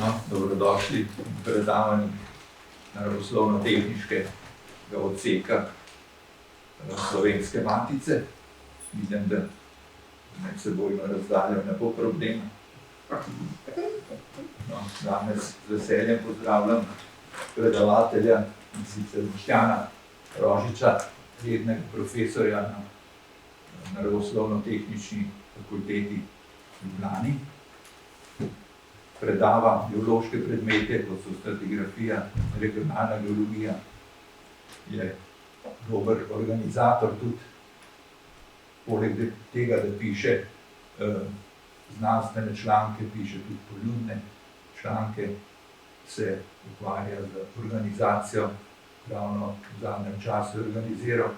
No, dobrodošli v predavanju naravoslovno-tehniškega odseka Slovenske matice. Vidim, da med sebojno razdaljo ne bo problema. No, danes z veseljem pozdravljam predavatelja, in sicer Boštjana Rožiča, rednega profesorja na naravoslovno-tehnični fakulteti v Ljubljani. Predava geološke predmete, kot so stratigrafija, regionalna geologija, je dober organizator tudi, poleg tega, da piše znanstvene članke, piše tudi poljudne članke, se ukvarja z organizacijo, ravno v zadnjem času je organiziral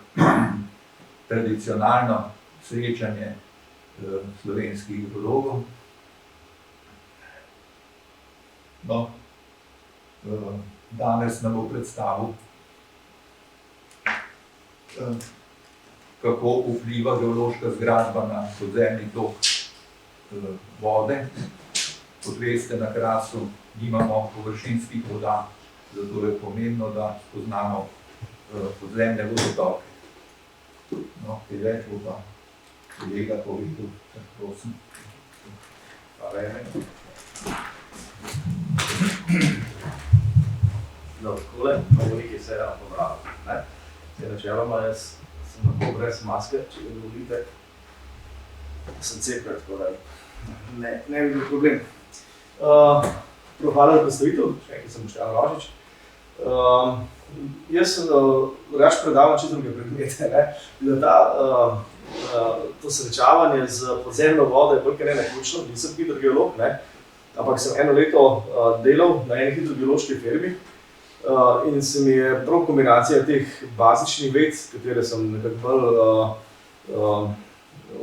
tradicionalno srečanje slovenskih geologov. No, danes nam bo predstavil, kako vpliva geološka zgradba na podzemni tok vode. Kot veste, na Krasu nimamo površinskih voda, zato je pomembno, da spoznamo podzemne vodotoke. No, kaj več bo pa kolega povedal, prosim. Hvala, Eme. No, takole, mnogo nekaj se je pobralo. Načeloma jaz sem lahko brez maske, če ga dovolite. Sem cepljen, tako da ne bi bil problem. Hvala za predstavitev, še enkrat sem Boštjan Rožič. Jaz sem drugače predavam čisto druge predmete, da to srečavanje z podzemno vodo je bolj kaj naključno, nisem hidrogeolog, ampak sem eno leto delal na eni hidrogeološki firmi in se mi je prav kombinacija teh bazičnih ved, katere sem nekako bolj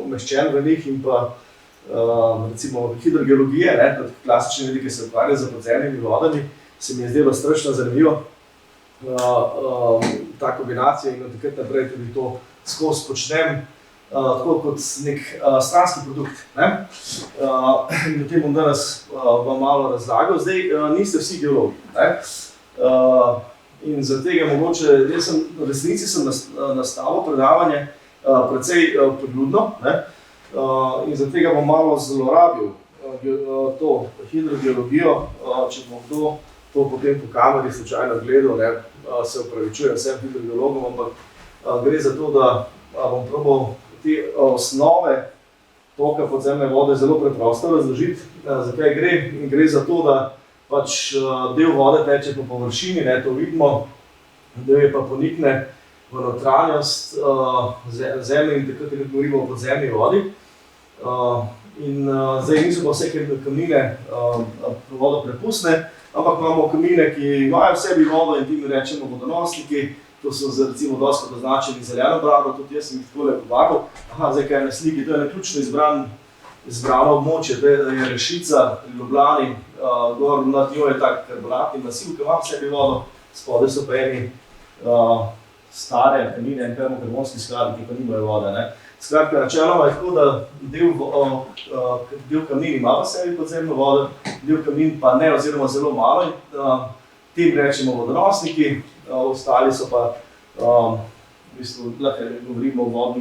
umeščen v njih, in pa recimo hidrogeologije, klasične vedi, ki se ukvarjajo z podzemnimi vodami, se mi je zdelo strašno zanimivo ta kombinacija, in od takrat naprej tudi to skozi počnem, tako kot nek stranski produkt. In o tem bom danes vam malo razlagal. Zdaj, niste vsi geologi. In zaradi tega mogoče, jaz sem v resnici nastavil predavanje precej podljudno, in zaradi tega bom malo zlorabil to hidrogeologijo. Če bom kdo to potem po kameri slučajno gledal, se opravičujem vsem hidrogeologom, ampak gre za to, da bom probal te osnove toka podzemne vode zelo preprosto razložiti, zakaj gre. In gre za to, da pač del vode teče po površini, to vidimo, del je pa ponikne v notranjost zemlje, in takrat govorimo o podzemni vodi. In zdaj niso pa vse kamnine vodo prepustne, ampak imamo kamnine, ki imajo v sebi vodo, in tim rečemo vodonosniki. To so recimo dostikrat označeni zeleno barvo, tudi jaz sem jih takole pobarval. Zdaj kaj je na sliki, to je naključno izbrano območje, to je Rešica pri Ljubljani, gor nad njo je tak karbonatni masiv, ki ima v sebi vodo, spodaj so pa eni stare kamnine in termokarbonski skladi, ki pa nimajo vode. Skratka, načeloma je tako, da del kamnin ima v sebi podzemno vodo, del kamnin pa ne, oziroma zelo malo, in tem rečemo vodonosniki. Ostali so pa, v bistvu, lahko govorimo o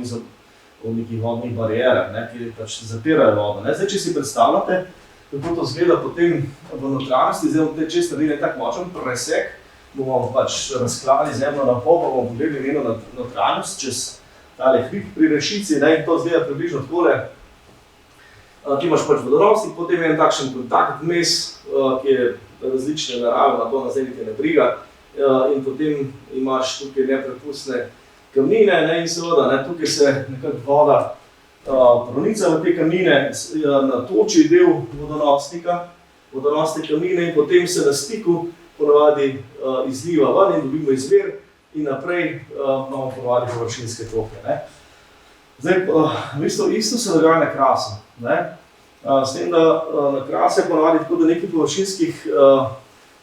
nekih vodnih barierah, ki pač zapirajo vodo. Zdaj, če si predstavljate, kako to izgleda potem v notranjosti, zdaj v tej čez naredili tak močen presek, bomo pač razklali zemljo na pol, pa bomo pogledali njeno notranjost čez tale hrib pri Rešici, in to izgleda približno takole. Ti imaš pač vodonosnik, potem je en takšen kontakt vmes, ki je različne narave, na to nas zdaj niti ne briga. In potem imaš tukaj neprepustne kamnine, in seveda tukaj se nekako voda pronica v te kamnine, natoči del vodonosne kamnine, in potem se na stiku ponavadi izliva ven in dobimo izvir, in naprej imamo ponavadi površinske toke. Zdaj, v bistvu isto se dogaja na Krasu. S tem, da na Krasu je ponavadi tako, da nekaj površinskih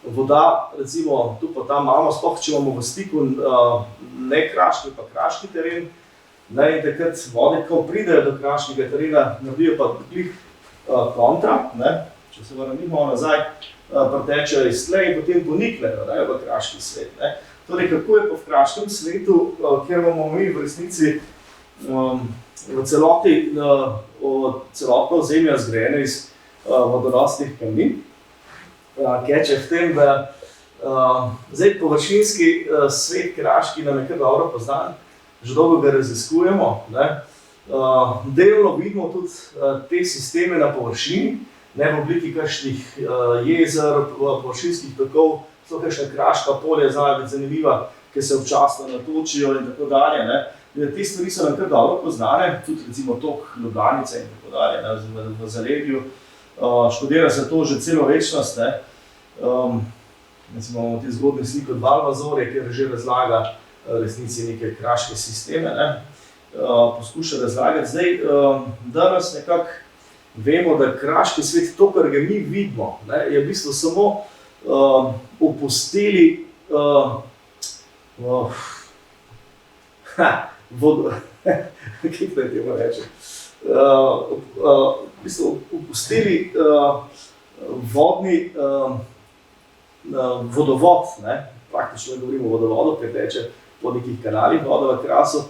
voda, recimo tu pa tam imamo, sploh če imamo v stiku ne kraški, pa kraški teren, in takrat vode, ko pridejo do kraškega terena, naredijo pa glih kontra, če se vrnemo nazaj, pretečejo iz tle in potem poniknejo v kraški svet. Ne. Torej, kako je pa v kraškem svetu, kjer imamo mi v resnici v celoti celotno ozemlje zgrajeno iz vodonosnih kamnin, keče v tem, da zdaj površinski svet kraški nam je kar dobro poznan, že dolgo ga raziskujemo, ne. Delno vidimo tudi te sisteme na površini, ne v obliki kakšnih jezer, površinskih tokov, so kakšna kraška polja, znajo biti zanimiva, ki se občasno natočijo in tako dalje. Ne. Te stvari so nam kar dobro poznane, tudi recimo tok Ljubljanice in tako dalje, ne, v zaledju. Študira se to že celo večnost. Ne. Recimo imamo te zgodne slike od Valvazorja, kjer že razlaga resnici neke kraške sisteme, ne. Poskuša razlagati. Zdaj, danes nekako vemo, da kraški svet, to, kar ga mi vidimo, ne, je v bistvu samo opusteli vodo, kako naj temu rečem, v bistvu opusteli vodni vodovod, ne, praktično govorimo o vodovodu, ker teče po nekih kanalih voda v Krasu,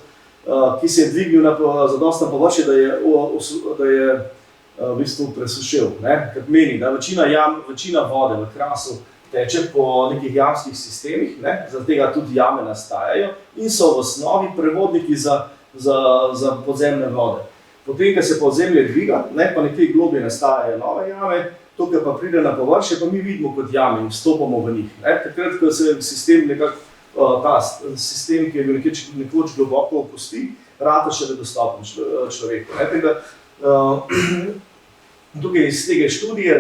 ki se je dvignil na zadostno površje, da je v bistvu presušil. Kar meni, da večina vode v Krasu teče po nekih jamskih sistemih, ne, zaradi tega tudi jame nastajajo in so v osnovi prevodniki za podzemne vode. Potem, ko se podzemlje dviga, ne, pa nekje globje nastajajo nove jame, to, kar pa pride na površje, pa mi vidimo kot jame in vstopamo v njih. Takrat, ko se sistem nekako ta sistem, ki je bil nekoč globoko opusti, rata še nedostopen človeku. Tukaj iz tega študije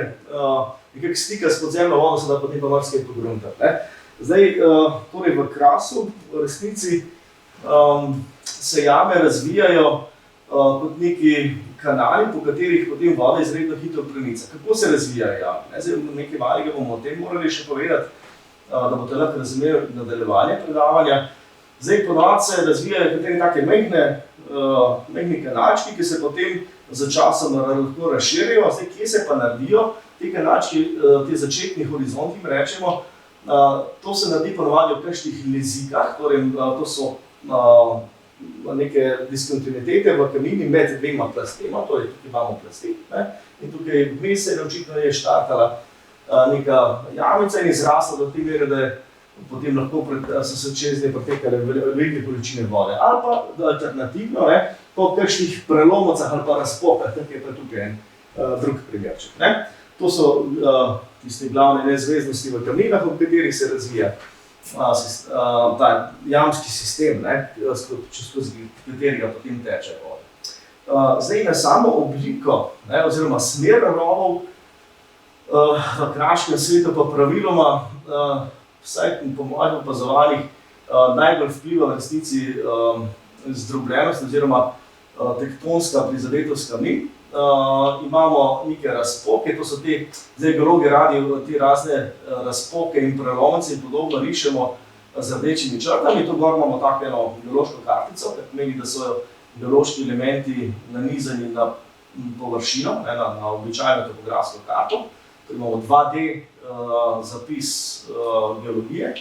nekak stika s podzemno vodo, se da potem pa marsikaj pogruntati. Zdaj, torej v Krasu, v resnici, se jame razvijajo kot neki kanali, po katerih potem voda izredno hitro prenica. Kako se razvijajo jame? Zdaj, nekaj malega bomo o tem morali še povedati, da boste lahko razumeli nadaljevanje predavanja. Zdaj, ponovadi se razvijajo potem take majhni kanalčki, ki se potem za časom lahko razširijo. Zdaj, kje se pa naredijo te kanalčki, te začetni horizonti, rečemo, to se naredi ponovadi v kakšnih lezikah, torej to so neke diskontinuitete v kamnini med dvema plastema, torej tukaj imamo plasti, ne, in tukaj vmes se očitno je štartala neka jamica in izrasla do te mere, da je potem lahko so se čez nje pretekale velike količine vode. Ali pa alternativno, ne, po kakšnih prelomovcah ali pa razpokah, tako je pa tukaj en drug primerček. Ne. To so tiste glavne nezvezdnosti v kamninah, v katerih se razvija ta jamski sistem, ne, skozi katerega potem teče voda. Zdaj, na samo obliko, ne, oziroma smer rovov v kraškem svetu pa praviloma, vsaj po mojih opazovanjih, najbolj vpliva v resnici zdrobljenost oziroma tektonska prizadetost kamnin. Imamo neke razpoke, to so te, zdaj geologi radi te razne razpoke in prelomnice in podobno rišemo z rdečimi črtami. Tu gor imamo tako eno geološko kartico, kar pomeni, da so geološki elementi nanizani na površino, na običajno topografsko karto. Imamo 2D zapis geologije,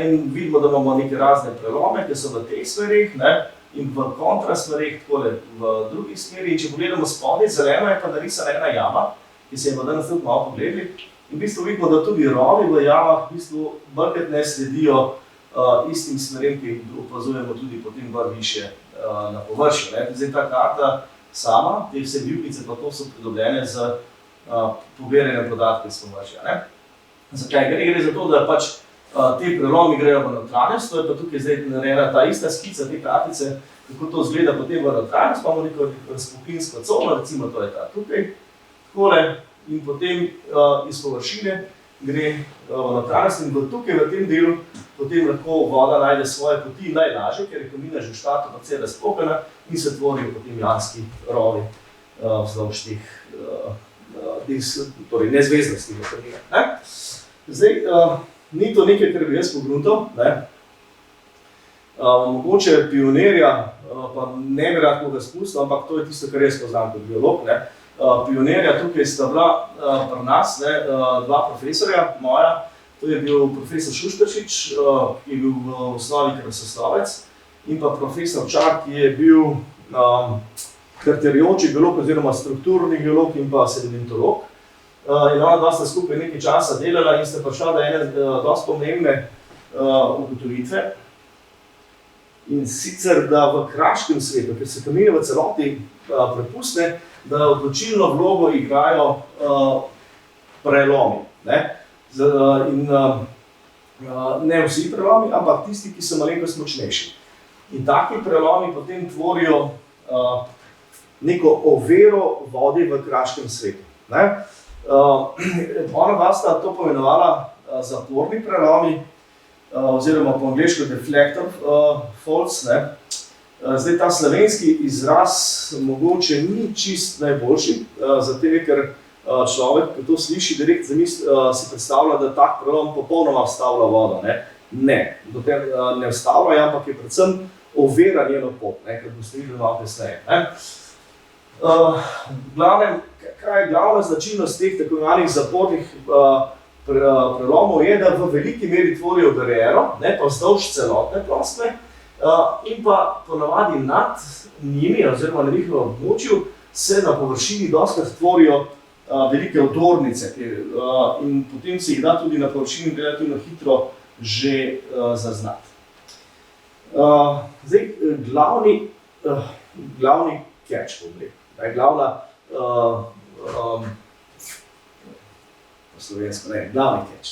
in vidimo, da imamo neke razne prelome, ki so v teh smerih, in v kontrasmerih, takole v drugih smerih. In če pogledamo spodaj, zeleno je pa narisana ena jama, ki se je danes tudi malo pogledali. In v bistvu vidimo, da tudi rovi v jamah v bistvu bolj ne sledijo istim smerem, ki jih opazujemo tudi potem bolj više na površju. Zdaj ta karta sama, te vse bivnice pa to so pridobljene z poverjene podatke iz površja. Zakaj gre? Gre za to, da pač te prelomi grejo v notranjost, to je pa tukaj zdaj narejena ta ista skica te kartice, kako to izgleda potem v notranjost, imamo neko razpoklinsko cono, recimo to je ta tukaj, takole, in potem iz površine gre v notranjost in tukaj v tem delu potem lahko voda najde svoje poti najlažje, ker je kamnina že v štartu precej razpokana in se tvorijo potem janski rovi vzdolž teh torej nezvezdnosti v kamninah. Zdaj, ni to nekaj, kar bi jaz pogruntal. Mogoče pionirja, pa ne bi rad koga spustil, ampak to je tisto, kar jaz poznam kot biolog. pionirja tukaj sta bila pri nas, ne, dva profesorja moja. To je bil profesor Šušteršič, ki je bil v osnovi krasoslovec, in pa profesor Čar, ki je bil kartirajoči geolog oziroma strukturni geolog in pa sedimentolog. In ona dva sta skupaj nekaj časa delala in sta prišla do ene dosti pomembne ugotovitve. In sicer, da v kraškem svetu, ker se kamnine v celoti prepustne, da odločilno vlogo igrajo prelomi. Ne? In ne vsi prelomi, ampak tisti, ki so malenkost močnejši. In taki prelomi potem tvorijo neko oviro vode v kraškem svetu. Ne? Ona dva sta to pomenovala zaporni prelomi, oziroma po angleško deflector faults. Ne? Zdaj, ta slovenski izraz mogoče ni čist najboljši, zato ker človek, ko to sliši, direkt si predstavlja, da tak prelom popolnoma vstavlja vodo. Ne, ne vstavlja, ampak je predvsem ovira njeno pot, kar boste videli malo kasneje. Kaj je glavna značilnost teh tako imenovanih zapornih prelomov je, da v veliki meri tvorijo bariero, pa vzdolž celotne ploskve, in pa ponavadi nad njimi oziroma na njihovem območju se na površini dostikrat tvorijo velike odornice in potem se jih da tudi na površini relativno hitro že zaznati. Zdaj, glavni catch, glavna po slovensko, glavni catch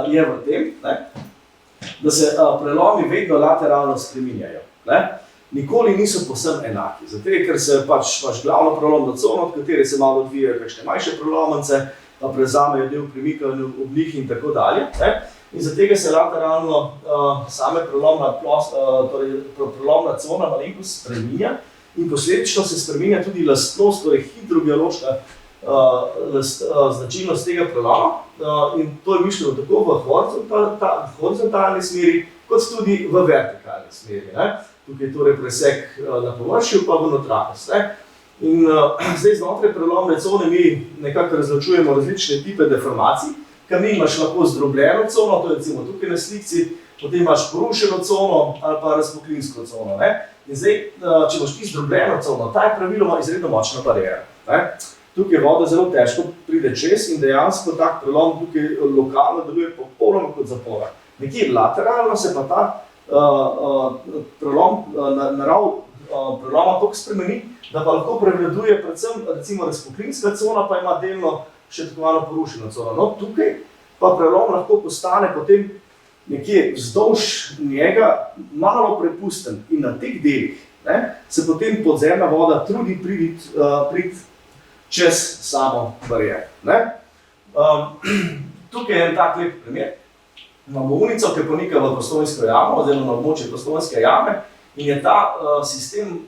je v tem, da se prelomi vedno lateralno spreminjajo. Nikoli niso povsem enaki, zato ker se pač imaš glavno prelomno cono, od katere se malo odvijajo kakšne manjše prelomnice, prezamejo del premikanja ob njih in tako dalje. In zato se lateralno same prelomna cona malenkost spreminja in posledično se spreminja tudi lastnost, torej hidrogeološka značilnost tega preloma. In to je mišljeno tako v horizontalni smeri, kot tudi v vertikalni smeri. Tukaj je torej presek na površju, pa v notranjost. In zdaj znotraj prelomne cone mi nekako razločujemo različne tipe deformacij. Kamnin imaš lahko zdrobljeno cono, to je recimo tukaj na slikci, potem imaš porušeno cono ali pa razpoklinsko cono. In zdaj, če imaš ti zdrobljeno cono, ta je praviloma izredno močna bariera. Tukaj voda zelo težko pride čez in dejansko tak prelom tukaj lokalno deluje popolnoma kot zapora. Nekje lateralno se pa ta narav preloma toliko spremeni, da pa lahko prevladuje predvsem recimo razpoklinska cona, pa ima delno še tako malo porušeno cono. No, tukaj pa prelom lahko postane potem nekje vzdolž njega malo prepusten in na teh delih se potem podzemna voda trudi priti čez samo bariero. Tukaj je en tak lep primer. Imamo unico, ki ponika v Postojnsko jamo, oziroma na območje Postojnske jame, in je ta sistem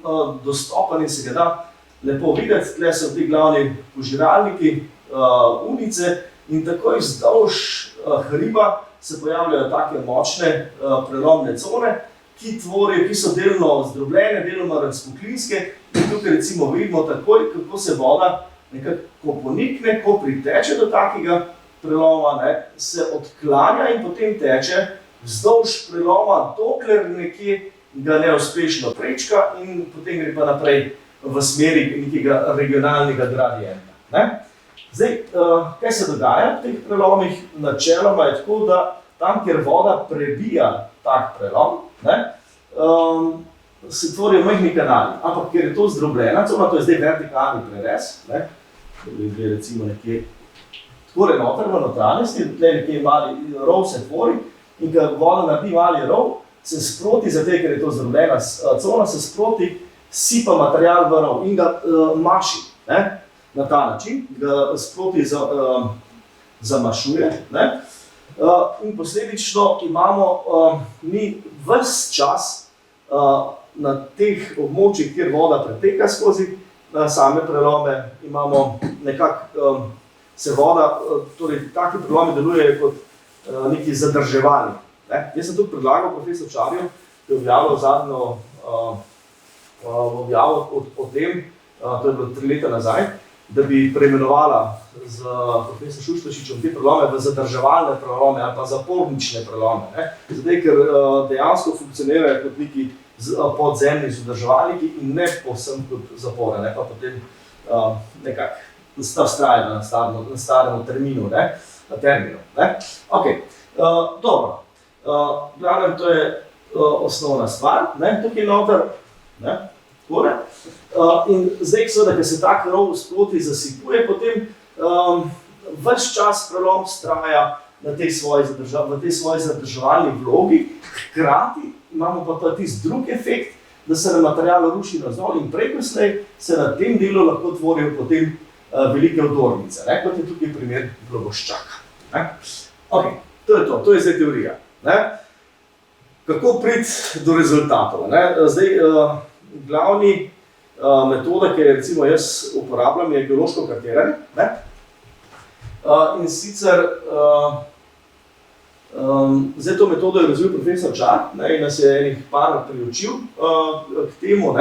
dostopen in se ga da lepo videti. Tle so ti glavni požiralniki unice in takoj vzdolž hriba se pojavljajo take močne prelomne cone, ki so delno zdrobljene, deloma razpoklinske. In tukaj recimo vidimo takoj, kako se voda nekako ponikne, ko priteče do takega preloma, se odklanja in potem teče vzdolž preloma, dokler nekje ga neuspešno prečka in potem gre pa naprej v smeri nekega regionalnega gradienta. Zdaj, kaj se dogaja v teh prelomih? Načeloma je tako, da tam, kjer voda prebija tak prelom, se tvorijo majhni kanali, ampak ker je to zdrobljena cona, to je zdaj vertikalni prerez, gre recimo nekje takole noter v notranjosti, tukaj nekje mali rov se tvori in ko voda naredi mali rov, se sproti, zato ker je to zdrobljena cona, se sproti sipa material v rov in ga maši na ta način, ga sproti zamašuje. In posledično imamo mi ves čas na teh območjih, kjer voda preteka skozi same prelome, imamo nekako se voda, torej taki prelomi delujejo kot neki zadrževalnik. Jaz sem tudi predlagal profesor Čarju, ki je objavil zadnjo objavo o tem, to je bilo 3 leta nazaj, da bi preimenovala z profesor Šuštešičem te prelome v zadrževalne prelome ali pa zapornične prelome. Zdaj, ker dejansko funkcionirajo kot neki podzemni zadrževalniki in ne povsem kot zapore, pa potem nekako vztrajajo na starem terminu. Okay. Dobro. Glavnem, to je osnovna stvar. Tukaj noter, takole. In zdaj, seveda, ker se tak rov sproti zasipuje, potem ves čas prelom vztraja v tej svoji zadrževalni vlogi, hkrati imamo pa tisti drug efekt, da se na material ruši navzdol in prej se na tem delu lahko tvorijo potem velike odornice, kot je tukaj primer globoščaka. Okay, to je zdaj teorija. Kako priti do rezultatov? Zdaj, glavni metoda, ki jo recimo jaz uporabljam, je geološko kartiranje. In sicer, zdaj to metodo je razvil profesor Čar in nas je enih par priučil k temu.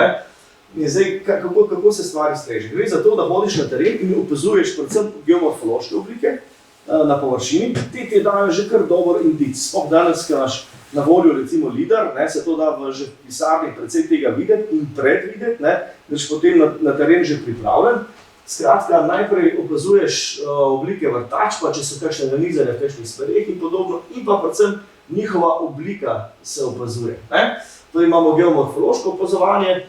In zdaj, kako se stvari streže? Gre za to, da hodiš na teren in opazuješ predvsem geomorfološke oblike na površini. Ti dajo že kar dober indic. Sploh danes, ko imaš na voljo recimo LIDAR, se to da že v pisarni predvsej tega videti in predvideti, da si potem na teren že pripravljen. Skratka, najprej opazuješ oblike vrtač, pa če so kakšne nanizane v kakšnih smereh in podobno, in pa predvsem njihova oblika se opazuje. Torej imamo geomorfološko opazovanje,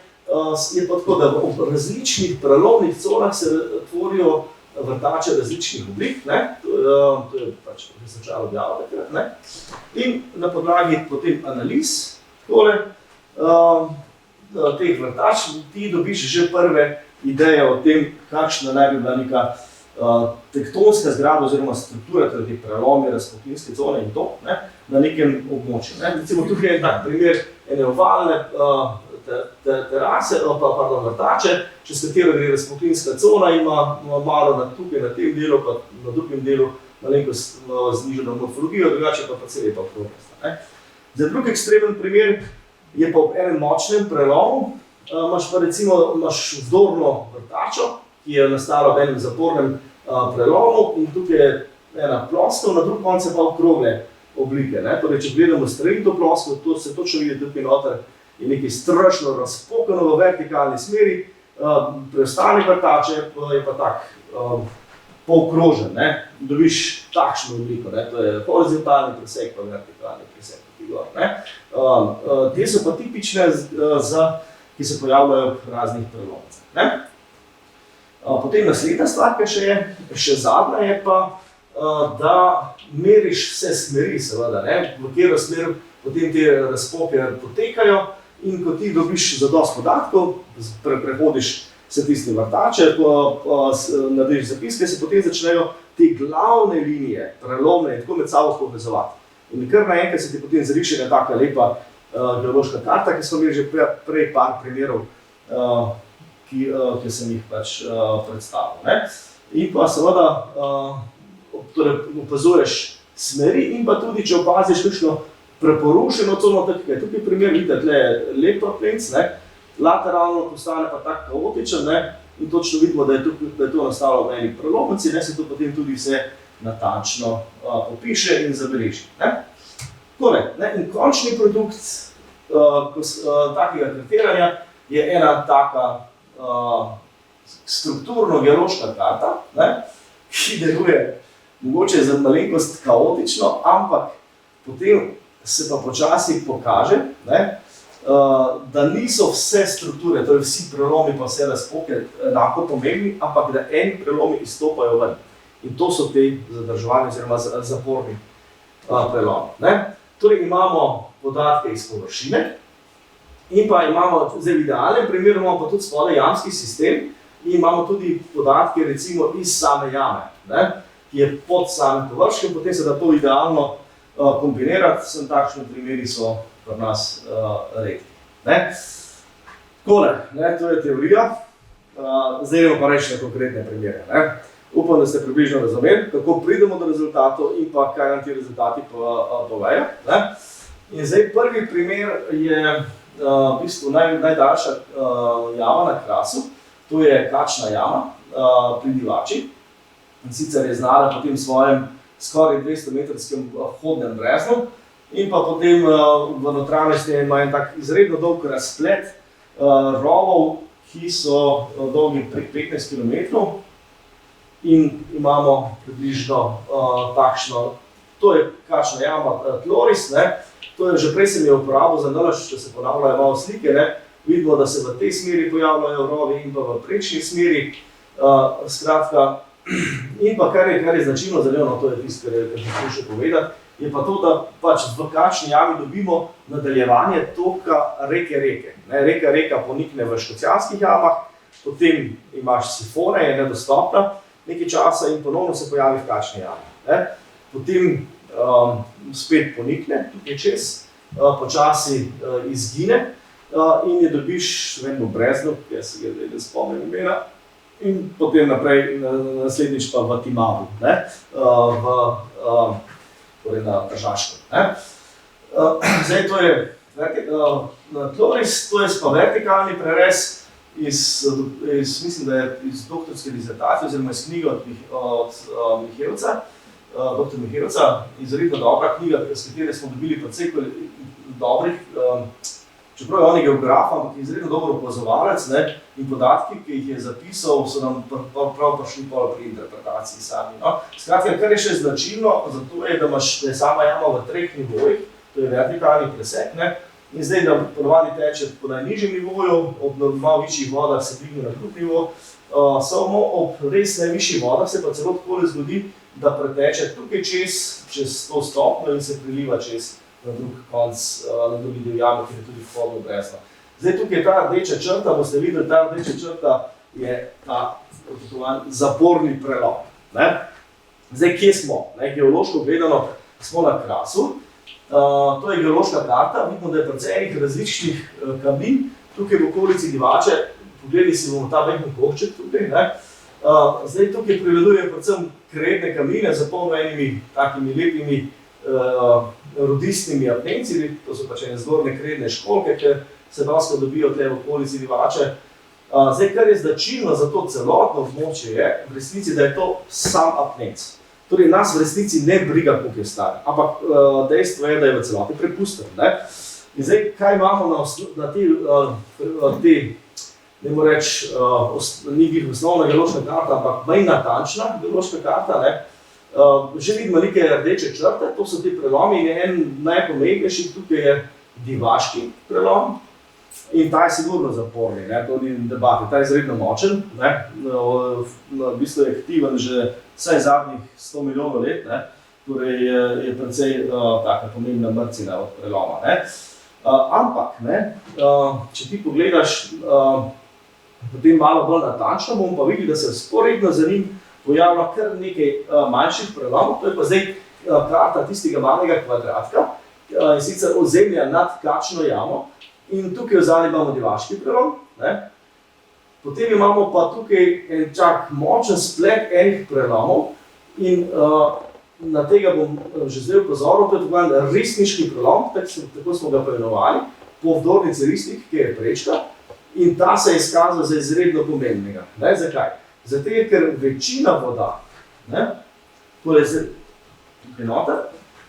je pa tako, da v različnih prelomnih conah se tvorijo vrtače različnih oblik, to je pač profesor Čar objavil takrat, in na podlagi potem analiz teh vrtač ti dobiš že prve ideje o tem, kakšna naj bi bila neka tektonska zgradba oziroma struktura, torej te prelome, razpoklinske cone in to, na nekem območju. Recimo tukaj je tak primer ene ovalne terase, vrtače, čez katero gre razpoklinska cona in ima malo tukaj na tem delu, pa na drugem delu malenkost znižano morfologijo, drugače pa precej lepa okroglost. Za drug ekstremen primer je pa ob enem močnem prelomu, imaš pa recimo vzdorno vrtačo, ki je nastala v enem zapornem prelomu in tukaj je ena ploskva, na drug koncu pa okrogle oblike. Torej, če gledamo strani to ploskvo, to se točno vidi tukaj noter, je nekaj strašno razpokano v vertikalni smeri, preostane vrtače je pa tak polkrožen, dobiš takšno obliko, to je horizontalni presek pa vertikalni presek. Te so pa tipične, ki se pojavljajo v raznih prelomcih. Potem naslednja stvar, ki še zadnja je pa, da meriš vse smeri, seveda, v katero smer potem te razpoke potekajo in ko ti dobiš zadosti podatkov, prehodiš se tiste vrtače, narediš zapiske, se potem začnejo te glavne linije, prelomne in tako med sabo povezovati. In kar naenkrat se ti potem zriše ena taka lepa geološka karta, ki smo imeli že prej par primerov, ki sem jih pač predstavil. In pa seveda opazuješ smeri in pa tudi, če opaziš kakšno preporušeno cono, tukaj je primer, vidite, tle je lep proklenc, lateralno postane pa tak kaotičen in točno vidimo, da je to nastalo v eni prelomnici, se to potem tudi vse natančno opiše in zabeleži. In končni produkt takega kartiranja je ena taka strukturno-geološka karta, ki deluje mogoče za malenkost kaotično, ampak potem se pa počasi pokaže, da niso vse strukture, torej vsi prelomi pa vse razpoke enako pomembni, ampak da eni prelomi izstopajo ven. In to so te zadrževalni oziroma zaporni prelomi. Torej imamo podatke iz površine in pa imamo, zdaj v idealnem primeru imamo pa tudi spodaj jamski sistem in imamo tudi podatke recimo iz same jame, ki je pod samim površjem, potem se da to idealno kombinirati, sem takšni primeri so pri nas redki. Takole, to je teorija, zdaj imamo pa reči na konkretne primere. Upam, da ste približno razumeli, kako pridemo do rezultatov in pa kaj nam ti rezultati povejo. In zdaj prvi primer je v bistvu najdaljša jama na Krasu. to je kačna jama pri Divači. In sicer je znana po tem svojem skoraj 200-metrskem hodnem breznu in pa potem v notranjosti ima en tak izredno dolg razplet rovov, ki so dolgi prek 15 km in imamo približno takšno, to je kačna jama Tloris, ne. To je že prej sem jo uporabil za nalašč, če se ponavljajo malo slike, ne. Vidimo, da se v tej smeri pojavljajo rovi in pa v prečni smeri, skratka. In pa kar je značilno za njo, no to je tisto, kar je še povedati, je pa to, da pač v kačni jami dobimo nadaljevanje toka reke. Reka ponikne v Škocjanskih jamah, potem imaš sifone, je nedostopna nekaj časa in ponovno se pojavi v kačni jami. Ne. Potem spet ponikne tukaj čez, počasi izgine in je dobiš v enem breznu, jaz se ga ne spomnim imena, in potem naprej, naslednjič pa v Timavu, ne, torej na Tržaškem. Zdaj to je Tloris, to je pa vertikalni prerez mislim, da je iz doktorske dizertacije oziroma iz knjige od Mihevca, dr. Mihevca, izredno dobra knjiga, s katere smo dobili precej dobrih, čeprav je on je geograf, ampak je izredno dober opazovalec, ne, in podatki, ki jih je zapisal, so nam prav prišli pri interpretaciji sami. No. Skratka, kar je še značilno, zato je, da je sama jama v 3 nivojih, to je vertikalni presek, ne, in zdaj, da ponovadi teče po najnižjem nivoju, ob malo višjih vodah se dvigne na drug nivo, samo ob res najvišjih vodah se pa celo takole zgodi, da preteče tukaj čez to stopnjo in se priliva čez na drug konc, na drugi del jame, ki je tudi vhodno brezno. Zdaj tukaj je ta rdeča črta, boste videli, ta rdeča črta je ta zaporni prelom. Ne? Zdaj, kje smo? Ne? Geološko gledano smo na Krasu. To je geološka karta, vidimo, da je precej enih različnih kamnin. Tukaj v okolici Divače, pogledali si bomo ta vehni košček tukaj. Ne? Zdaj tukaj prevladujejo predvsem kredne kamnine, zapolnjenimi takimi lepimi rodistnimi apnenci, to so pač ene zgornje kredne školjke, ki se dosti dobijo tukaj v okolici Divače. Zdaj, kar je značilno za to celotno območje je, v resnici, da je to sam apnenc. Torej, nas v resnici ne briga, koliko je star, ampak dejstvo je, da je v celoti prepusten. Ne? In zdaj, kaj imamo na te, nemo reči, ni glih osnovna geološka karta, ampak manj natančna geološka karta, ne? Že vidimo neke rdeče črte, to so ti prelomi in en najpomembnejši tukaj je Divaški prelom in ta je sigurno zaporni, ne, to ni debate, ta je izredno močen, ne, v bistvu je aktiven že vsaj zadnjih 100 milijonov let, ne, torej je precej taka pomembna mrcina od preloma, ne. Ampak, ne, če ti pogledaš potem malo bolj natančno, bomo pa videli, da se vzporedno za njim pojavlja kar nekaj manjših prelomov, to je pa zdaj karta tistega malega kvadratka, in sicer ozemlja nad kačno jamo, in tukaj vzadaj imamo Divaški prelom, ne. Potem imamo pa tukaj en čak močen splet enih prelomov in na tega bom že zdaj upozoril, to je tako Risniški prelom, tako smo ga poimenovali, po vdornici Risnik, ki je prečka, in ta se je izkazal za izredno pomembnega. Ne, zakaj? Zato je, ker večina voda, ne, tole tukaj noter,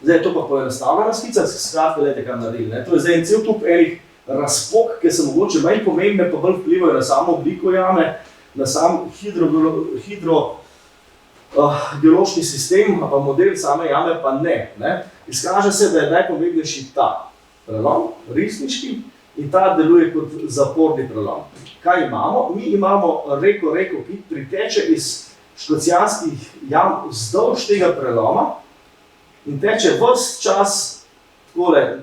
zdaj je to pa poenostavljena skica, skratka, gledajte, kaj naredili, ne, to je zdaj en cel kup enih razpok, ki so mogoče manj pomembne, pa bolj vplivajo na samo obliko jame, na sam geološki sistem, pa model same jame pa ne. Izkaže se, da je najpomembnejši ta prelom, Risniški, in ta deluje kot zaporni prelom. Kaj imamo? Mi imamo reko, ki priteče iz Škocjanskih jam vzdolž tega preloma in teče ves čas takole,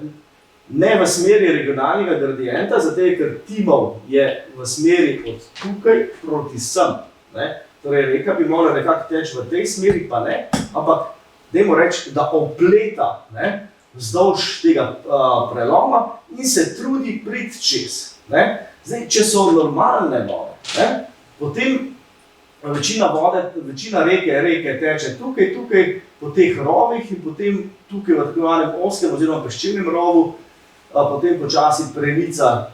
ne v smeri regionalnega gradienta, zato ker Timov je v smeri od tukaj proti sem. Ne? Torej, reka bi morala nekako teči v tej smeri, pa ne, ampak dajmo reči, da opleta, ne, vzdolž tega preloma in se trudi priti čez. Ne? Zdaj, če so normalne vode, ne, potem večina reke teče tukaj, po teh rovih in potem tukaj v tako imenem ozkem oziroma peščenem rovu, potem počasi prenica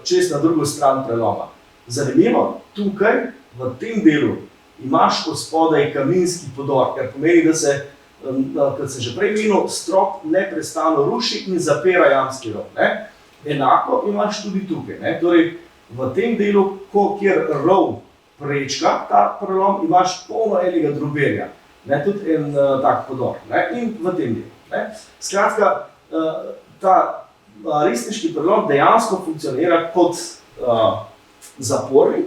čez na drugo stran preloma. Zanimivo, tukaj v tem delu imaš od spodaj kamninski podor, kar pomeni, da se, kot sem že prej menil, strop neprestano ruši in zapira jamski rov. Enako imaš tudi tukaj. Torej, v tem delu, kjer rov prečka ta prelom, imaš polno enega drobenja. Tudi en tak podor. In v tem delu. Skratka, ta risniški prelom dejansko funkcionira kot zapornik.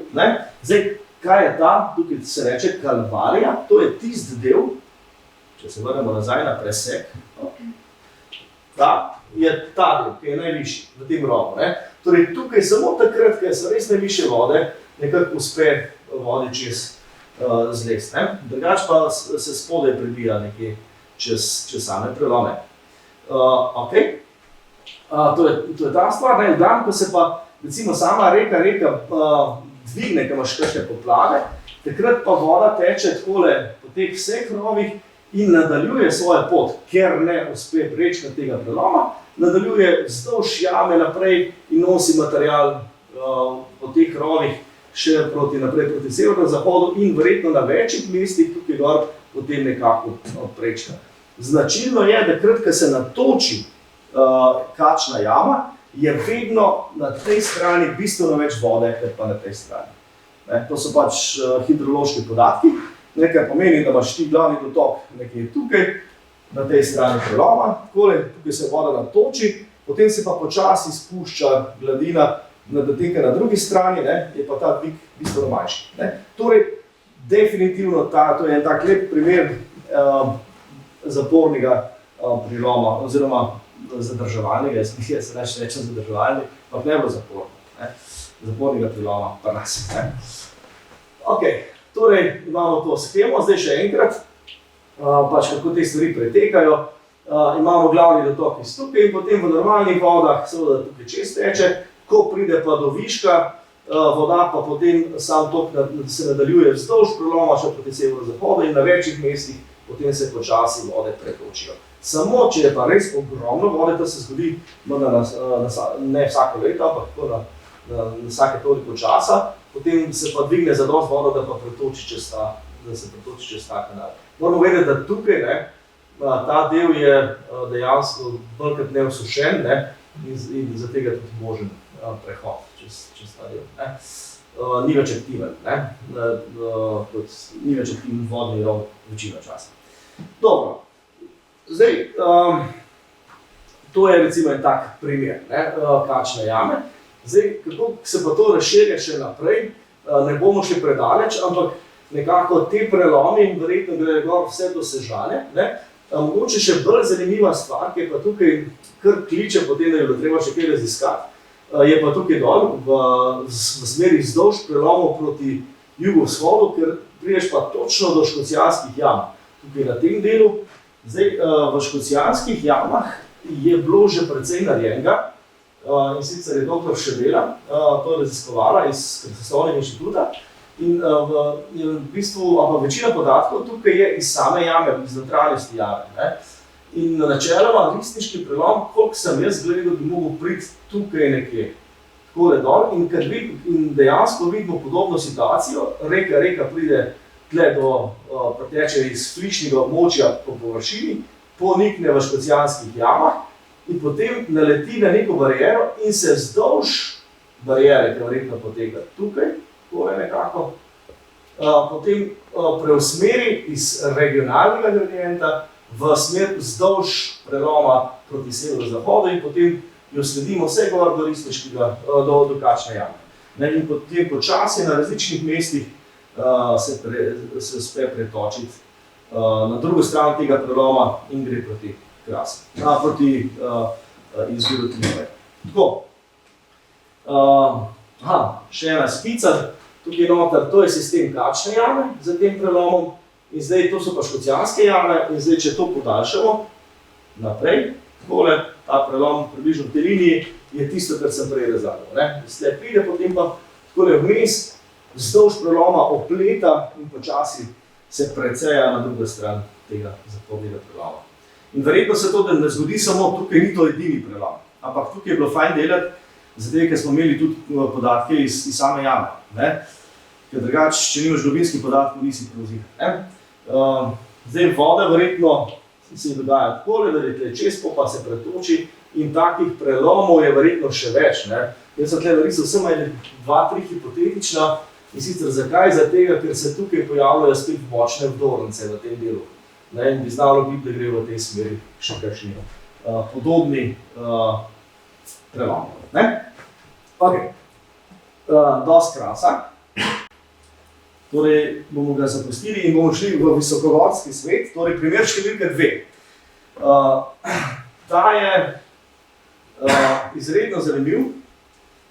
Zdaj, kaj je ta? Tukaj se reče kalvarija. To je tisti del, če se vrnemo nazaj na presek, je ta del, ki je najvišji v tem rovu. Torej, tukaj samo takrat, ko so res najvišje vode, nekako uspe vode čez zlez. Drugače pa se spodaj prebija nekje čez same prelome. To je ta stvar. Dan, ko se pa recimo sama reka dvigne, ko imaš kakšne poplave, takrat pa voda teče takole po teh vseh rovih in nadaljuje svojo pot, ker ne uspe prečkati tega preloma, nadaljuje vzdolž jame naprej in nosi material po teh rovih še naprej proti severnemu zahodu in verjetno na večjih mestih tukaj gor potem nekako prečka. Značilno je, da krat, ko se natoči kačna jama, je vedno na tej strani bistveno več vode, kot pa na tej strani. To so pač hidrološki podatki. Nekaj pomeni, da imaš ti glavni dotok nekje tukaj, na tej strani preloma, tukaj se voda natoči, potem se pa počasi spušča gladina na drugi strani, je pa ta dvig bistveno manjši. Torej, definitivno to je en tak lep primer zapornega priloma, oziroma zadrževalnega, jaz se rečem zadrževalni, pa ne bo zapornega priloma pa nas. Torej, imamo to shemo, zdaj še enkrat, kako te stvari pretekajo. Imamo glavni dotok iz tukaj in potem v normalnih vodah seveda tukaj čez teče, ko pride pa do viška, voda pa potem sam tok se nadaljuje vzdolž preloma še proti severozahodu in na večjih mestih potem se počasi vode pretočijo. Samo, če je pa res ogromno vode, to se zgodi ne vsako leto, ampak na vsake toliko časa, potem se pa dvigne zadost voda, da se pretoči čez ta kanal. Moramo vedeti, da tukaj ta del je dejansko bolj kot neosušen in za tega tudi možen prehod čez ta del. Ni več aktiven, ni več aktiven vodni rov večino časa. Dobro, zdaj, to je recimo en tak primer kačne jame. Zdaj, kako se pa to razširja še naprej, ne bomo šli predaleč, ampak nekako te prelomi in verjetno gre gor vse do Sežane. Mogoče še bolj zanimiva stvar, ki je pa tukaj kar kliče potem, da je bilo treba še kaj raziskati, je pa tukaj dol v smeri vzdolž prelomov proti jugovzhodu, ker prideš pa točno do Škocjanskih jam. Tukaj na tem delu. Zdaj, v Škocjanskih jamah je bilo že precej narejenega, in sicer je dr. Šebela to raziskovala iz Krasoslovnega inštituta in v bistvu, večina podatkov tukaj je iz same jame, iz notranjosti jame. In načeloma risniški prelom, koliko sem jaz gledal, bi mogel priti tukaj nekje, takole dol in dejansko vidimo podobno situacijo, reka pride tle preteče iz flišnega območja po površini, ponikne v Škocjanskih jamah in potem naleti na neko bariero in se vzdolž bariere, ki verjetno poteka tukaj, takole nekako, potem preusmeri iz regionalnega gradienta v smer vzdolž preloma proti severozahodu in potem jo sledimo vse gor do risniškega, do kačne jame. In potem počasi na različnih mestih se uspe pretočiti na drugo stran tega preloma in gre proti Krasi, proti izviru Trinove. Tako. Še ena skica, tukaj noter, to je sistem kačne jame za tem prelomom in zdaj to so pa Škocjanske jame in zdaj, če to podaljšamo naprej, takole, ta prelom približno v tej liniji je tisto, kar sem prej razlagal. Zdaj pride potem pa takole vmes, vzdolž preloma opleta in počasi se preceja na drugo stran tega zapornega preloma. In verjetno se to ne zgodi samo tukaj, ni to edini prelom, ampak tukaj je bilo fajn delati, Zato, ker smo imeli tudi podatke iz same jame. Ne? Ker drugače, če nimaš globinskih podatkov, nisi prevzir. Zdaj vode verjetno se dogaja takole, da je čez, pa se pretoči in takih prelomov je verjetno še več. Ne? Jaz sem tukaj narisal samo 2-3 hipotetična in sicer zakaj? Zato, ker se tukaj pojavljajo spet močne vdornice v tem delu. Ne? In bi znalo biti, da gre v tej smeri še kakšni podobni prelomi. Ok, dosti krasa. Torej bomo ga zapustili in bomo šli v visokogorski svet, torej primer številka 2. Ta je izredno zanimiv,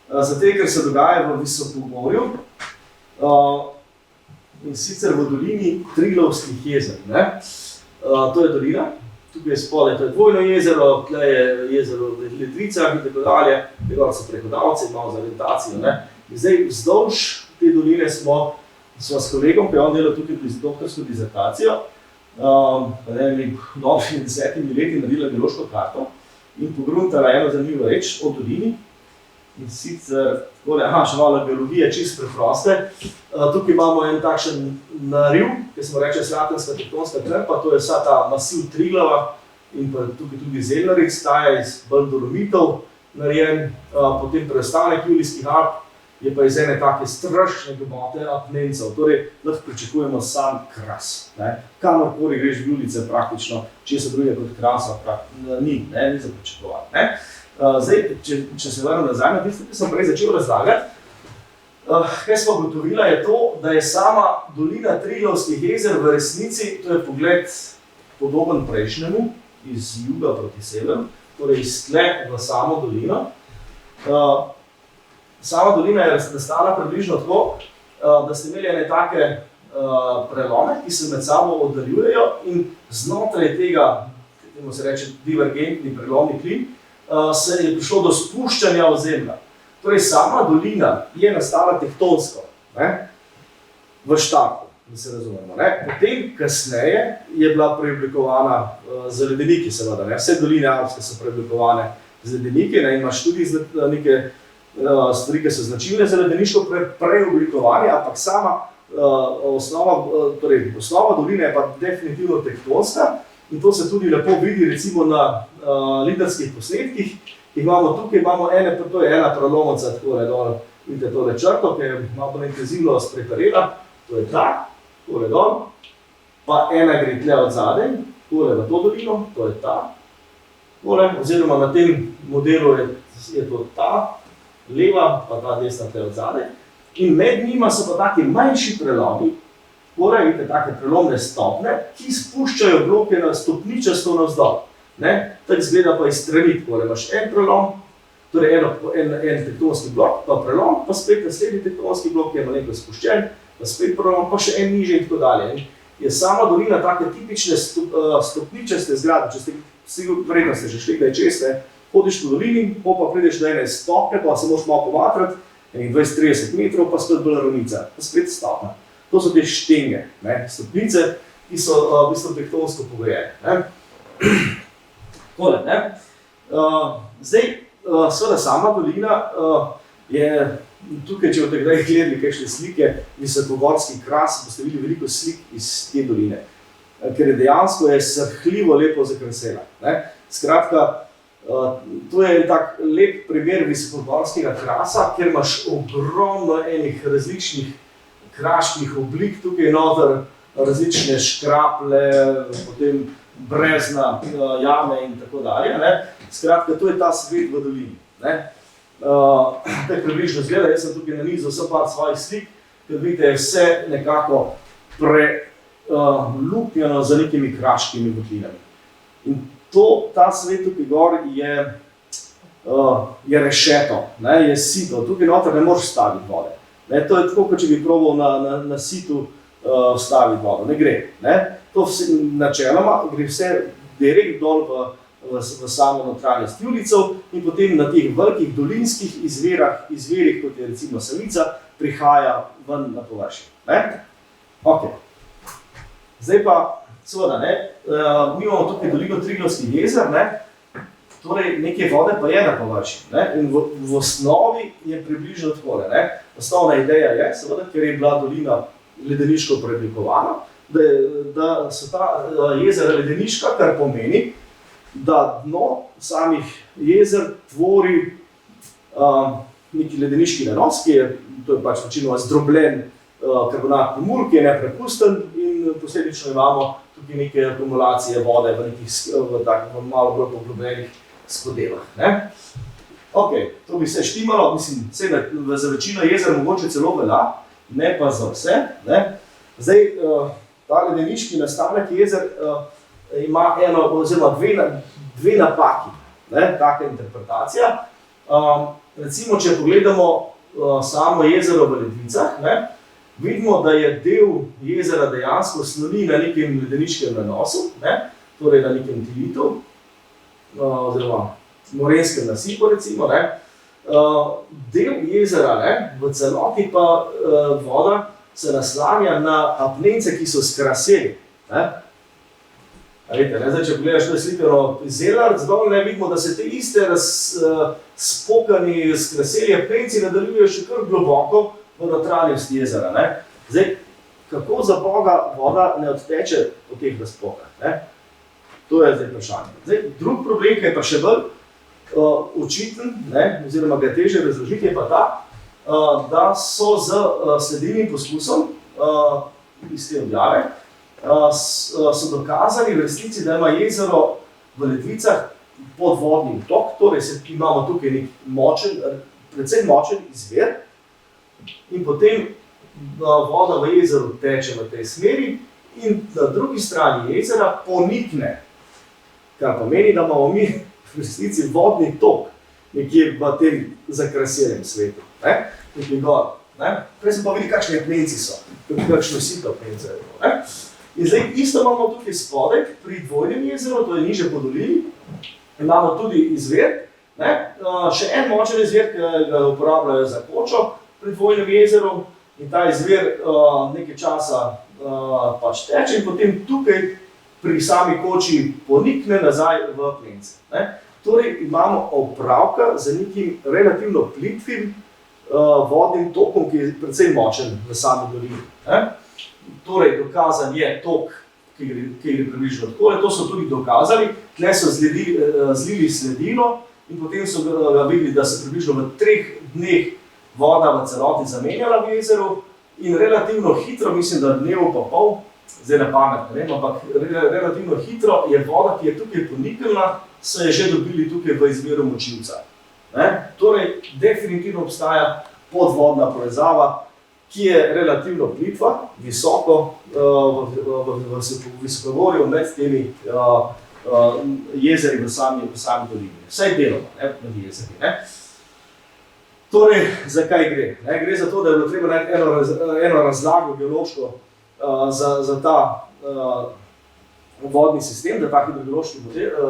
zato ker se dogaja v Visokogorju in sicer v dolini Triglavskih jezer. To je dolina, tukaj je spodaj, to je dvojno jezero, tukaj je jezero v Letvicah in tako dalje, tukaj so prehodavci, imamo za orientacijo. In zdaj vzdolž te doline smo s kolegom, ki je on delal tukaj doktorsko dizertacijo, novimi 10 leti naredila biološko karto in pogruntala eno zanimivo reč o dolini. In sicer, še malo biologije, čisto preproste. Tukaj imamo en takšen nariv, ki smo reče Slatenska tektonska krpa, to je vsa ta masiv Triglava in pa tukaj tudi Zelnaric, ta je iz bolj dolomitov narejen, potem preostanek Julijskih Alp je pa iz ene take strašne globote apnencev, torej lahko pričakujemo sam kras. Kamorkoli greš v Julice praktično, česa drugega kot krasa ni za pričakovati. Zdaj, če se vrnem nazaj na tisto, ki sem prej začel razlagati, kaj smo ugotovila je to, da je sama dolina Triglavskih jezer v resnici, to je pogled podoben prejšnjemu, iz juga proti severu, torej iz tle v samo dolino. Sama dolina je nastala približno tako, da ste imeli ene take prelome, ki se med sabo oddaljujejo in znotraj tega, temu se reče divergentni prelomni klin, se je prišlo do spuščanja ozemlja. Torej, sama dolina je nastala tektonsko, v štartu, da se razumemo. Potem, kasneje, je bila preoblikovana z ledeniki, seveda. Vse doline alpske so preoblikovane z ledeniki in imaš tudi neke stvari, ki so značilne za ledeniško preoblikovanje, ampak sama osnova doline je pa definitivno tektonska. In to se tudi lepo vidi recimo na lidarskih posnetkih, ki imamo tukaj, to je ena prelomovca, takole dol, vidite tole črto, ki je malo bolj intenzivno spreparela, to je ta, tole dol, pa ena gre tle od zadaj, tole v to dolino, to je ta, tole, oziroma na tem modelu je to ta, leva, pa ta desna tle od zadaj, in med njima so pa taki manjši prelomi, vidite, take prelomne stopne, ki spuščajo bloke na stopničasto navzdol. Tako izgleda pa iz strani, takole imaš en prelom, torej en tektonski blok, pa prelom, pa spet naslednji tektonski blok, ki je malenko spuščen, pa spet prelom, pa še en nižje in tako dalje. Je sama dolina take tipične stopničaste zgradbe, verjetno ste že šli, da je čez, hodiš po dolini, pa prideš do ene stopne, pa se moraš malo pomatrati, 20-30 metrov, pa spet bolj ravnica, pa spet stopna. To so te štenge, stopnice, ki so v bistvu tektonsko pogojene. Zdaj, seveda sama dolina je, tukaj, če boste kdaj gledali kakšne slike, visokogorski kras, boste videli veliko slik iz te doline, ker je dejansko srhljivo lepo zakrasena. Skratka, to je en tak lep primer visokogorskega krasa, kjer imaš ogromno enih različnih kraških oblik, tukaj noter različne škraple, potem brezna, jame in tako dalje. Skratka, to je ta svet v dolini. Tako približno izgleda, jaz sem tukaj nanizal vse par svojih slik, ker vidite, je vse nekako prelupljeno za nekimi kraškimi votlinami. In ta svet tukaj gor je rešeto, je sito, tukaj noter ne moreš staviti vode. To je tako, kot če bi probal na situ staviti vodo, ne gre. To načeloma gre vse direkt dol v samo notranjost Julijcev in potem na teh velikih dolinskih izvirih, kot je recimo Savica, prihaja ven na površje. Zdaj pa, seveda, mi imamo tukaj dolino Triglavskih jezer, Torej, nekaj vode pa je na površju. In v osnovi je približno takole. Osnovna ideja je, seveda, ker je bila dolina ledeniško preoblikovana, da so ta jezera ledeniška, kar pomeni, da dno samih jezer tvori neki ledeniški nanos, ki je, to je pač večinoma zdrobljen karbonatni mur, ki je neprepusten in posledično imamo tukaj neke akumulacije vode v malo bolj poglobljenih skodelah. Ok, to bi se štimalo, mislim, za večino jezer mogoče celo velja, ne pa za vse. Zdaj, ta ledeniški nastanek jezer ima eno oziroma dve napaki, taka interpretacija. Recimo, če pogledamo samo jezero v Ledvicah, vidimo, da je del jezera dejansko sloni na nekem ledeniškem nanosu, torej na nekem tilitu, oziroma morenskem nasipu, recimo. Del jezera, v celoti pa voda se naslanja na apnence, ki so skraseli. Zdaj, če pogledaš to slikano zelar, zdaj vidimo, da se te iste spokani skraseli apnenci nadaljujejo še kar globoko v notranjost jezera. Zdaj, kako za Boga voda ne odteče po teh razpokah? To je zdaj vprašanje. Zdaj, drug problem, ki je pa še bolj očiten, oziroma ga je težje razložiti, je pa ta, da so z sledilnim poskusom iz te objave so dokazali v resnici, da ima jezero v Ledvicah podvodni tok, torej imamo tukaj nek precej močen izvir in potem voda v jezeru teče v tej smeri in na drugi strani jezera ponikne, kar pomeni, da imamo mi v resnici vodni tok nekje v tem zakraselem svetu. Tukaj gor. Prej sem pa videl, kakšni apnenci so, kakšno sito apnence je. In zdaj isto imamo tukaj spodaj pri dvojnem jezeru, to je niže po dolini, imamo tudi izvir, še en močen izvir, ki ga uporabljajo za kočo pri dvojnem jezeru in ta izvir nekaj časa pač teče in potem tukaj pri sami koči ponikne nazaj v apnence. Torej imamo opravka z nekim relativno plitvim vodnim tokom, ki je precej močen v sami dolini. Torej, dokazan je tok, ki gre približno takole, to so tudi dokazali, tle so zlili sledino in potem so ga videli, da se približno v 3 dneh voda v celoti zamenjala v jezeru in relativno hitro, mislim, da dnev pa pol, zdaj na pamet, ne vem, ampak relativno hitro je voda, ki je tukaj poniknila, so je že dobili tukaj v izviru Močivca. Torej, definitivno obstaja podvodna povezava, ki je relativno plitva, visoko v visokogorju med temi jezeri v sami dolini. Vsaj deloma med jezeri. Torej, zakaj gre? Gre za to, da je bilo treba najti eno razlago geološko za ta vodni sistem, da je ta hidrogeološki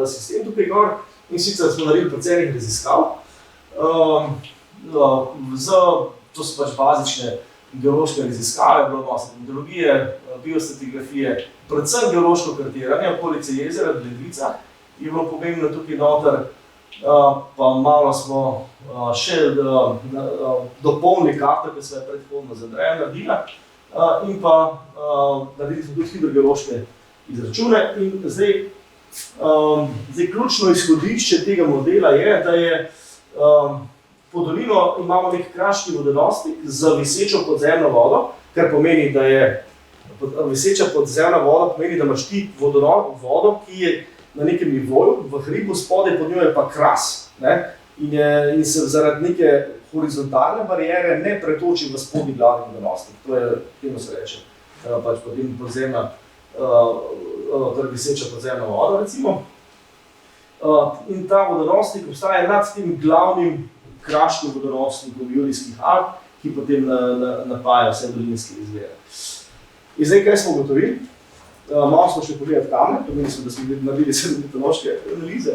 sistem tukaj gor in sicer smo naredili precej raziskav. To so pač bazične geološke raziskave, bilo dosti hidrologije, biostratigrafije, predvsem geološko kartiranje okolice jezera v Ledvicah je bilo pomembno tukaj noter, pa malo smo še dopolnili karto, ki smo je predhodno z Andrejem naredila in pa naredili smo tudi hidrogeološke izračune in zdaj ključno izhodišče tega modela je, da je po dolino imamo nek kraški vodonosnik z visečo podzemno vodo, kar pomeni, da je viseča podzemna voda, pomeni, da imaš ti vodo, ki je na nekem nivoju, v hribu spodaj pod njo je pa kras. In se zaradi neke horizontalne bariere ne pretoči v spodnji glavni vodonosnik. To je, temu se reče, pač potem podzemna, torej viseča podzemna voda, recimo. In ta vodonosnik obstaja nad tem glavnim kraškim vodonosnikom Julijskih Alp, ki potem napaja vse dolinske izvire. In zdaj, kaj smo ugotovili? Malo smo še pogledali kamne, pomeni smo, da smo naredili sedimentološke analize,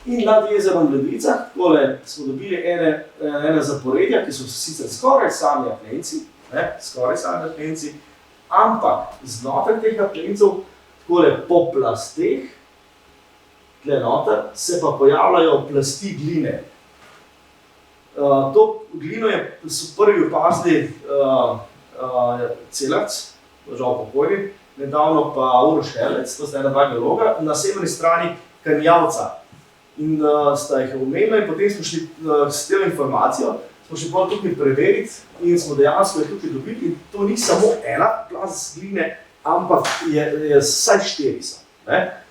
in nad jezerom Ledvicah, takole smo dobili ene zaporedja, ki so sicer skoraj sami apnenci, ampak znotraj teh apnencov, takole po plasteh, tle noter, se pa pojavljajo plasti gline. To glino so prvi opazili Celarc, žal pokojni, nedavno pa Uroš Herlec, to sta ena dva geologa, na severni strani Kanjavca. In sta jih omenila in potem smo šli s tem informacijo, smo šli pa tukaj preveriti in smo dejansko jih tukaj dobili. In to ni samo ena plast gline, ampak je vsaj 4 so.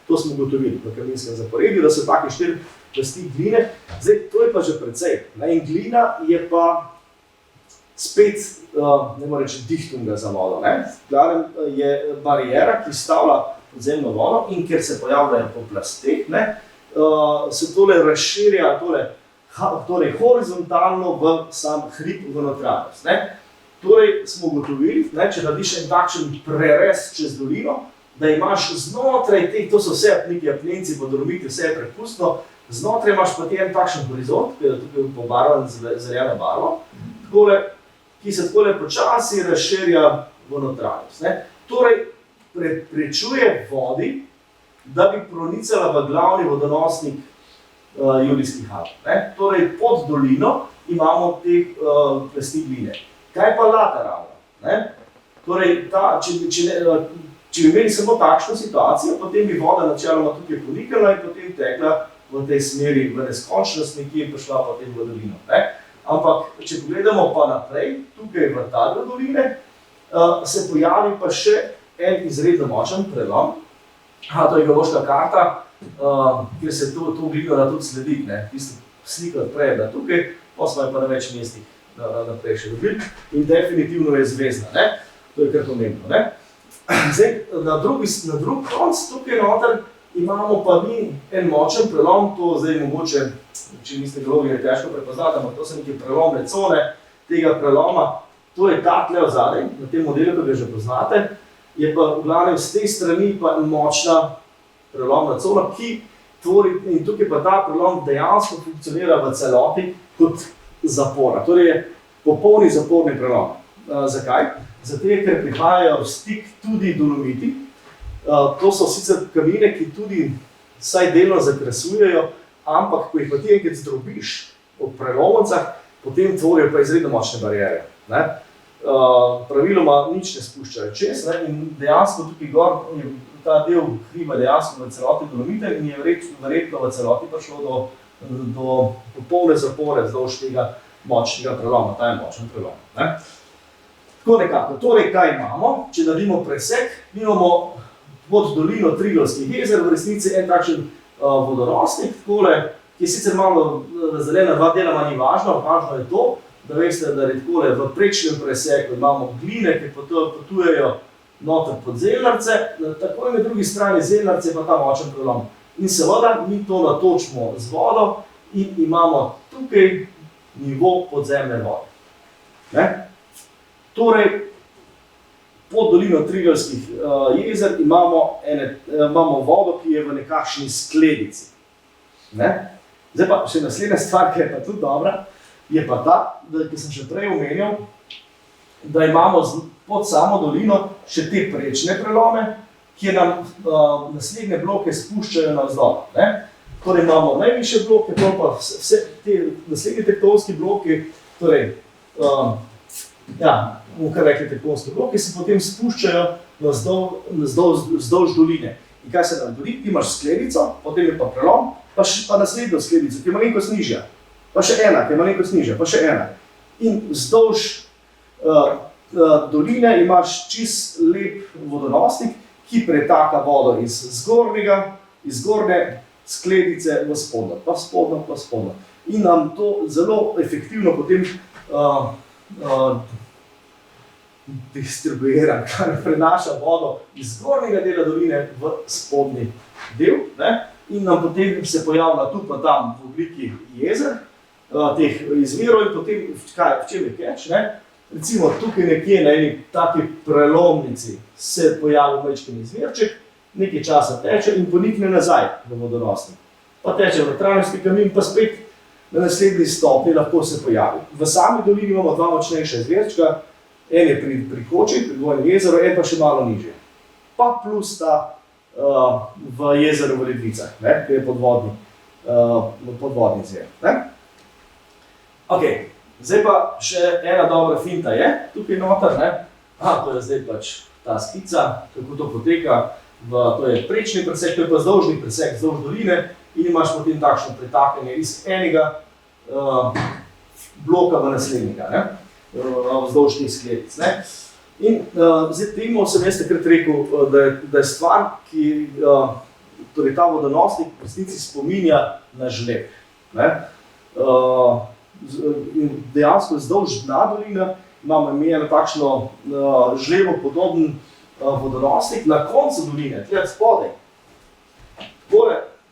To smo ugotovili v Kaminskem zaporedju, da so take 4 plasti gline. Zdaj, to je pa že precej. In glina je pa spet, ne morem reči, dihtunga za vodo. Glavnem je barijera, ki stavlja podzemno vodo in ker se pojavljajo po plasteh, se tole razširja torej horizontalno v sam hrib v notranjost. Torej smo ugotovili, če narediš en takšen prerez čez dolino, da imaš znotraj teh, to so vse neki apnenci, podrobiti, vse je prepustno, znotraj imaš pa en takšen horizont, ki je tukaj pobarvan z zeleno barvo, ki se takole počasi razširja v notranjost. Torej, preprečuje vodi, da bi pronicala v glavni vodonosnik Julijskih Alp. Torej, pod dolino imamo te plasti gline. Kaj pa lateralno? Torej, če bi imeli samo takšno situacijo, potem bi voda načeloma tukaj ponikala in potem tekla v tej smeri v neskončnost, nekje je prišla potem v dolino. Ampak, če pogledamo pa naprej, tukaj v ta del doline, se pojavi pa še en izredno močen prelom. To je geološka karta, kjer se to glino da tudi sledi. Tisto sliko prej je bila tukaj, pa smo jo pa na več mestih naprej še dobili in definitivno je zvezdna. To je kar pomembno. Zdaj, na drug konc tukaj noter imamo pa mi en močen prelom, to zdaj mogoče, če niste geologi, je težko prepoznati, ampak to so neke prelomne cone tega preloma. To je ta tle odzadaj, na tem modelu, ki ga že poznate, je pa v glavnem z tej strani pa močna prelomna cona, ki tvori, in tukaj pa ta prelom dejansko funkcionira v celoti kot zapora. Torej je popolni zaporni prelom. Zakaj? Zato, ker prihajajo v stik tudi dolomiti. To so sicer kamine, ki tudi vsaj delno zakrasujejo, ampak ko jih pa ti enkrat zdrobiš ob prelomovcah, potem tvorijo pa izredno močne bariere. Praviloma nič ne spuščajo čez in dejansko tukaj gor je ta del hriba dejansko v celoti dolomite in je verjetno v celoti prišlo do popolne zapore vzdolž tega močnega preloma. Ta je močen prelom. Tako nekako. Torej, kaj imamo? Če naredimo presek, imamo pod dolino Triglavskih jezer, v resnici en takšen vodonosnik, ki je sicer malo razdeljen na dva deloma, ni važno, važno je to, da veste, da v prečnem preseku imamo gline, ki potujejo noter pod Zelnarce, tako in na drugi strani Zelnarce pa ta močen prelom. In seveda mi to natočimo z vodo in imamo tukaj nivo podzemne vode. Torej, pod dolino Triglavskih jezer imamo vodo, ki je v nekakšni skledici. Zdaj pa še naslednja stvar, ki je pa tudi dobra, je pa ta, ki sem še prej omenjal, da imamo pod samo dolino še te prečne prelome, ki nam naslednje bloke spuščajo navzdol. Torej imamo najvišje bloke, pa vse te naslednji tektonski bloki, torej, bomo kar rekli tektonski bloki, se potem spuščajo vzdolž doline. In kaj se nam dogodi? Ti imaš skledico, potem je pa prelom, pa naslednjo skledico, ki je malenkost nižja. Pa še ena, ki je malenkost nižja, pa še ena. In vzdolž doline imaš čist lep vodonosnik, ki pretaka vodo iz zgornje skledice v spodnjo, pa spodnjo, pa spodnjo. In nam to zelo efektivno potem distribuira, kar prenaša vodo iz zgornjega dela doline v spodnji del. In nam potem se pojavlja tu pa tam v obliki jezer, teh izvirov in potem, v čem je catch, recimo tukaj nekje na eni taki prelomnici se pojavi majčken izvirček, nekaj časa teče in ponikne nazaj v vodonosnik. Pa teče v notranjosti kamin, pa spet na naslednji stopnji lahko se pojavi. V sami dolini imamo dva močnejša izvirčka, en je pri Koči, pri Dvojnem jezeru, en pa še malo nižje. Pa plus ta v jezeru v Ledvicah, ki je podvodni zver. Okay. Zdaj pa še ena dobra finta je tukaj noter. To je zdaj pač ta skica, kako to poteka. To je prečni presek, to je pa vzdolžni presek, vzdolž doline in imaš potem takšno pretakanje iz enega bloka v naslednjega, vzdolž teh skletic. In zdaj temu sem jaz takrat rekel, da je stvar, ki torej ta vodonosnik v resnici spominja na žleb. In dejansko vzdolž dna doline imamo imeno takšno žlebo podoben vodonosnik na koncu doline, tle spodaj.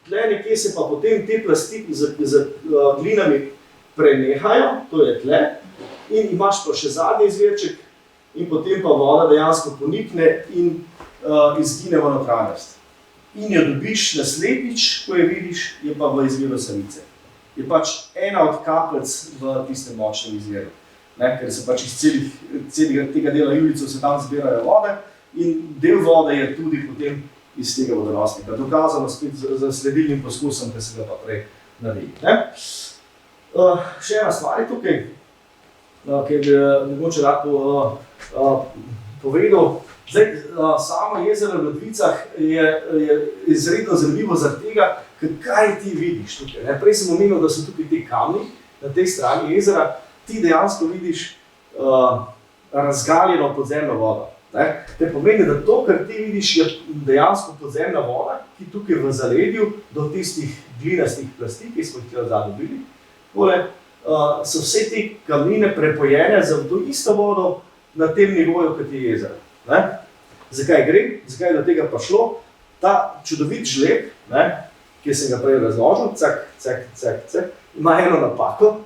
Tle nekje se pa potem te plasti z glinami prenehajo, to je tle, in imaš pa še zadnji izvirček in potem pa voda dejansko ponikne in izgine v notranjost. In jo dobiš naslednjič, ko jo vidiš, je pa v izviru Savice. Je pač ena od kapljic v tistem močnem izviru. Ker se pač iz celega tega dela Julicev se tam zbirajo vode in del vode je tudi potem iz tega vodonosnika. Dokazano spet z sledilnim poskusom, ki se ga pa prej naredili. Še ena stvar je tukaj, ki bi mogoče rad povedal. Zdaj, samo jezero v Ledvicah je izredno zanimivo zaradi tega, kaj ti vidiš tukaj. Prej sem omenil, da so tukaj ti kamni na tej strani jezera, ti dejansko vidiš razgaljeno podzemno vodo. To pomeni, da to, kar ti vidiš, je dejansko podzemna voda, ki tukaj v zaledju do tistih glinastih plasti, ki smo jih tukaj zadnji dobili, so vse te kamnine prepojene za to isto vodo na tem nivoju, kot je jezero. Zakaj gre? Zakaj je do tega prišlo? Ta čudovit žleb, ki sem ga prej razložil, ima eno napako.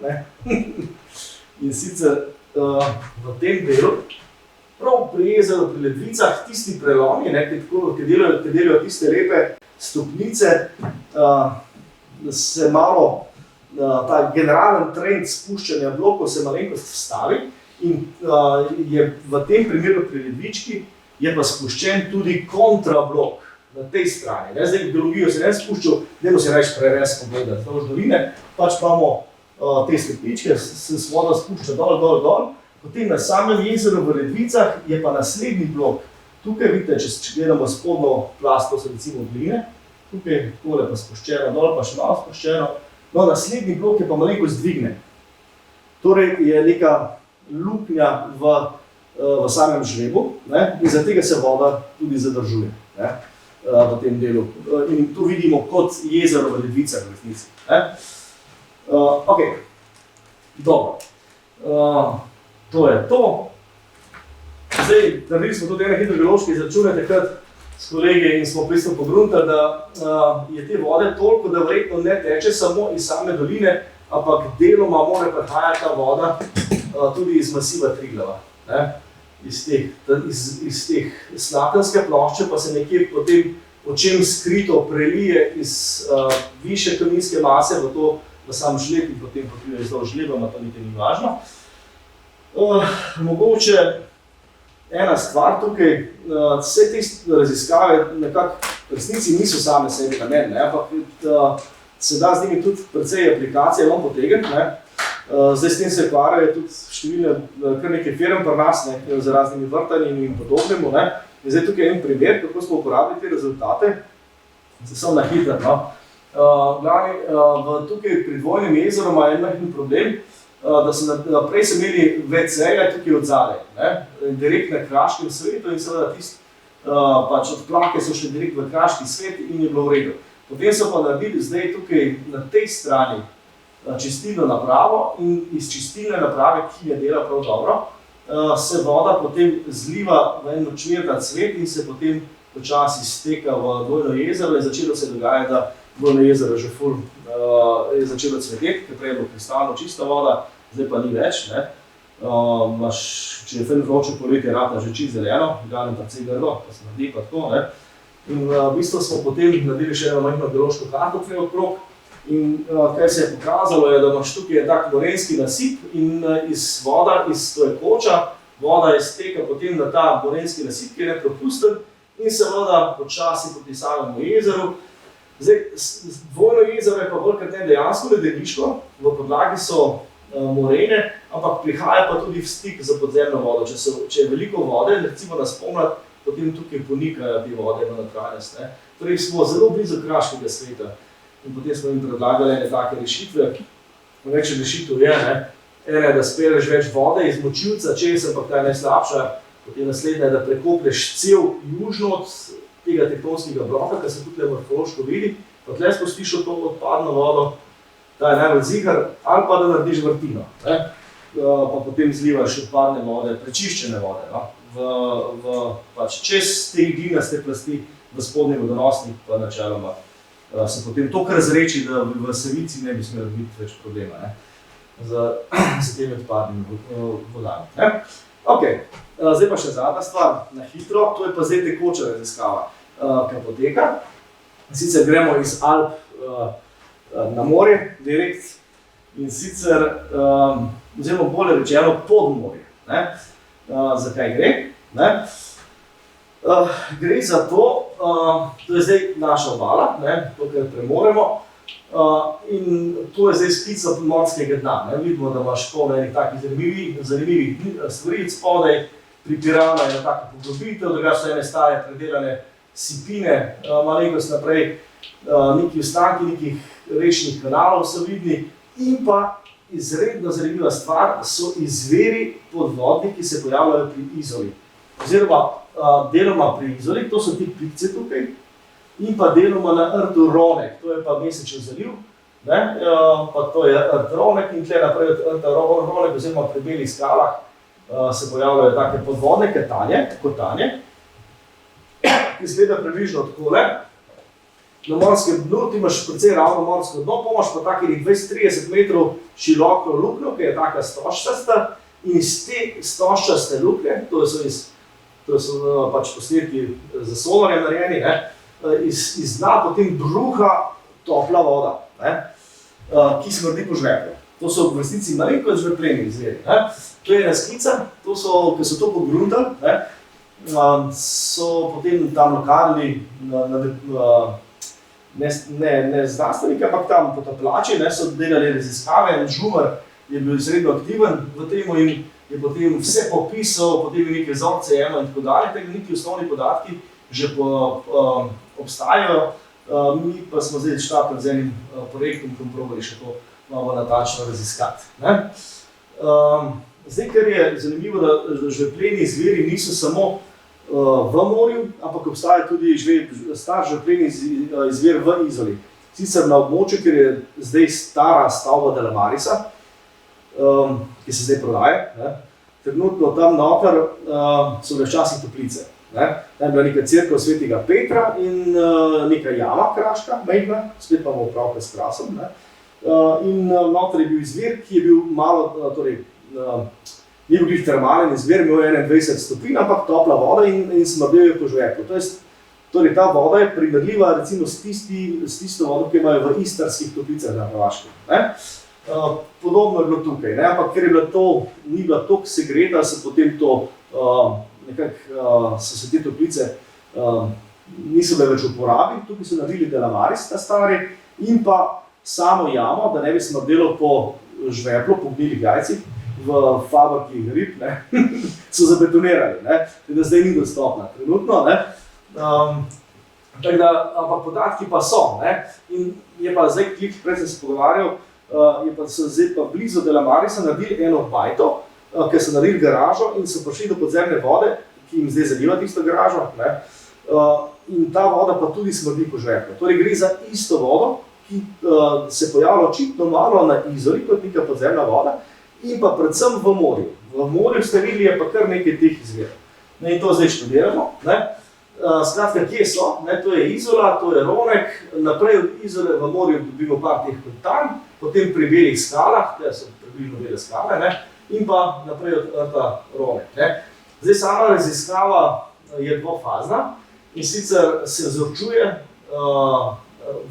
In sicer v tem delu, prav pri jezeru, pri Ledvicah, tisti prelomi, ki delajo tiste lepe stopnice, se malo, ta generalen trend spuščanja blokov se malenkost vstavi in je v tem primeru pri Ledvički je pa spuščen tudi kontrablok na tej strani. Zdaj, geologijo se ne spuščal, dajmo se reči preres pogledati vzdolž doline, pač imamo te stopničke, se voda spušča dol, potem na samem jezeru v Ledvicah je pa naslednji blok. Tukaj vidite, če gledamo spodnjo plast, to so recimo gline, tukaj tole pa spuščeno dol, pa še malo spuščeno, no naslednji blok je pa malenkost dvigne. Torej je neka luknja v samem žlebu in zaradi tega se voda tudi zadržuje v tem delu. In to vidimo kot jezero v Ledvicah v resnici. Ok, dobro. To je to. Zdaj, naredili smo tudi ene hidrogeološke izračune takrat s kolegi in smo pristno pogruntali, da je te vode toliko, da verjetno ne teče samo iz same doline, ampak deloma mora prihajati ta voda tudi iz masiva Triglava. Iz teh slatenske plošče pa se nekje potem očem skrito prelije iz višje kamninske mase v sam žleb in potem potrije vzdolž žleba, to niti ni važno. Mogoče ena stvar tukaj, vse te raziskave nekako v resnici niso same sebi namen, ampak se da z njimi tudi precej aplikacije ven potegniti. Zdaj s tem se ukvarjajo tudi številne, kar nekaj firm pri nas, z raznimi vrtanji in podobnemu. In zdaj tukaj je en primer, kako smo uporabili te rezultate, sem na hitro. Tukaj pri Dvojnem jezeru ima en majhen problem, da prej so imeli WC-ja tukaj od zadaj, direkt na kraškem svetu in seveda pač od Plake so šli direkt v kraški svet in je bilo v redu. Potem so pa naredili zdaj tukaj na tej strani čistilno napravo in iz čistilne naprave, ki je dela prav dobro, se voda potem zliva v en močvirnat cvet in se potem počasi steka v Dvojno jezero in začelo se dogajati, da Dvojno jezero že ful je začelo cveteti, ker prej je bilo kristalno čista voda, zdaj pa ni več. Če je fen vroče poletje, rata že čisto zeleno, glavnem precej grdo, pa se naredi pa tako. In v bistvu smo potem naredili še eno majhno geološko karto tukaj okrog. In kaj se je pokazalo, je, da imaš tukaj tak morenski nasip in to je koča, voda izteka potem na ta morenski nasip, ki je nepropusten in seveda počasi proti samemu jezeru. Zdaj, dvojno jezero je pa bolj kot ne dejansko ledeniško, v podlagi so morene, ampak prihaja pa tudi v stik z podzemno vodo. Če je veliko vode, recimo na spomlad, potem tukaj ponikajo te vode v notranjost. Torej smo zelo blizu kraškega sveta in potem smo jim predlagali ene take rešitve. Več rešitev je, ena je, da spelješ več vode iz močilca, čez, ampak ta je najslabša. Potem naslednja je, da prekoplješ cel južno od tega tektonskega bloka, kar se tukaj morfološko vidi, pa tle spustiš v to odpadno vodo, ta je najbolj zigar, ali pa da narediš vrtino, pa potem zlivaš odpadne vode, prečiščene vode, pač čez te glinaste plasti v spodnji vodonosnik, pa načeloma se potem to kar zreči, da v Savici ne bi smelo biti več problema z temi odpadnimi vodami. Ok, zdaj pa še zadnja stvar, na hitro, to je pa zdaj tekoča raziskava, ki poteka. Sicer gremo iz Alp na morje, direkt, in sicer, oziroma bolje rečeno, pod morje. Zakaj gre? Gre za to, to je zdaj naša obala, to, kar premoremo, in to je zdaj skica podmorskega dna. Vidimo, da imaš polno enih takih zanimivih stvaric spodaj, pripirana je na tako poglobitev, drugače so ene stare predelane sipine, malenkost naprej, neki ostanki nekih rečnih kanalov so vidni, in pa izredno zanimiva stvar so izviri podvodni, ki se pojavljajo pri Izoli. Oziroma deloma pri Izoli, to so ti pikce tukaj, in pa deloma na rtu Ronek, to je pa Mesečev zaliv, pa to je rt Ronek in tle naprej od rta Ronek, oziroma pri belih skalah se pojavljajo take podvodne kotanje, ki izgleda približno takole. Na morskem dnu ti imaš precej ravno morsko dno, pa imaš pa takih 20-30 metrov široko luknjo, ki je taka stožčasta, in iz te stožčaste luknje, to so pač posnetki za solarjem narejeni, iz dna potem bruha topla voda, ki smrdi po žveplju. To so v resnici malenkost žvepleni izviri. To je ena skica, ki so to pogruntali, so potem tam lokalni, ne znanstveniki, ampak tam potapljači, so delali raziskave, in Žumar je bil izredno aktiven v tem in je potem vse popisal, potem je neke vzorce in tako dalje, tega neki osnovni podatki že obstajajo, mi pa smo zdaj štartali z enim projektom, ki bomo probali še to malo natančno raziskati. Zdaj, kar je zanimivo, da žvepleni izviri niso samo v morju, ampak obstaja tudi star žvepleni izvir v Izoli. Sicer na območju, kjer je zdaj stara stavba Delamarisa, ki se zdaj prodaja, trenutno tam noter so bile včasih toplice. Tam je bila neka cerkev svetega Petra in neka jama kraška, majhna, spet pa imamo opravka s krasom. In noter je bil izvir, ki je bil malo, torej, ni bil glih termalen izvir, imel 21 stopinj, ampak topla voda in smrdel je po žveplju. Torej, ta voda je primerljiva recimo s tisto vodo, ki imajo v istarskih toplicah na Hrvaškem. Podobno je bilo tukaj, ampak ker ni bila toliko segreta, se potem to so se te toplice niso bile več v uporabi, tukaj so naredili Delamaris, ta stari, in pa samo jamo, da ne bi smrdelo po žveplu, po gnilih jajcih, v fabriki rib, so zabetonirali, da zdaj ni dostopna trenutno. Ampak podatki pa so, in je pa zdaj, prej sem se pogovarjal, so zdaj pa blizu Delamarisa naredili eno bajto, ker so naredili garažo in so prišli do podzemne vode, ki jim zdaj zaliva tisto garažo, in ta voda pa tudi smrdi po žveplju. Torej gre za isto vodo, ki se pojavlja očitno malo na Izoli, kot neka podzemna voda, in pa predvsem v morju. V morju ste videli, je pa kar nekaj teh izvirov. In to zdaj študiramo. Skratka, kje so? To je Izola, to je Ronek, naprej od Izole v morju dobimo par teh kotanj, potem pri belih skalah, tukaj so približno bele skale, in pa naprej od rta Ronek. Zdaj, sama raziskava je dvofazna, in sicer se vzorčuje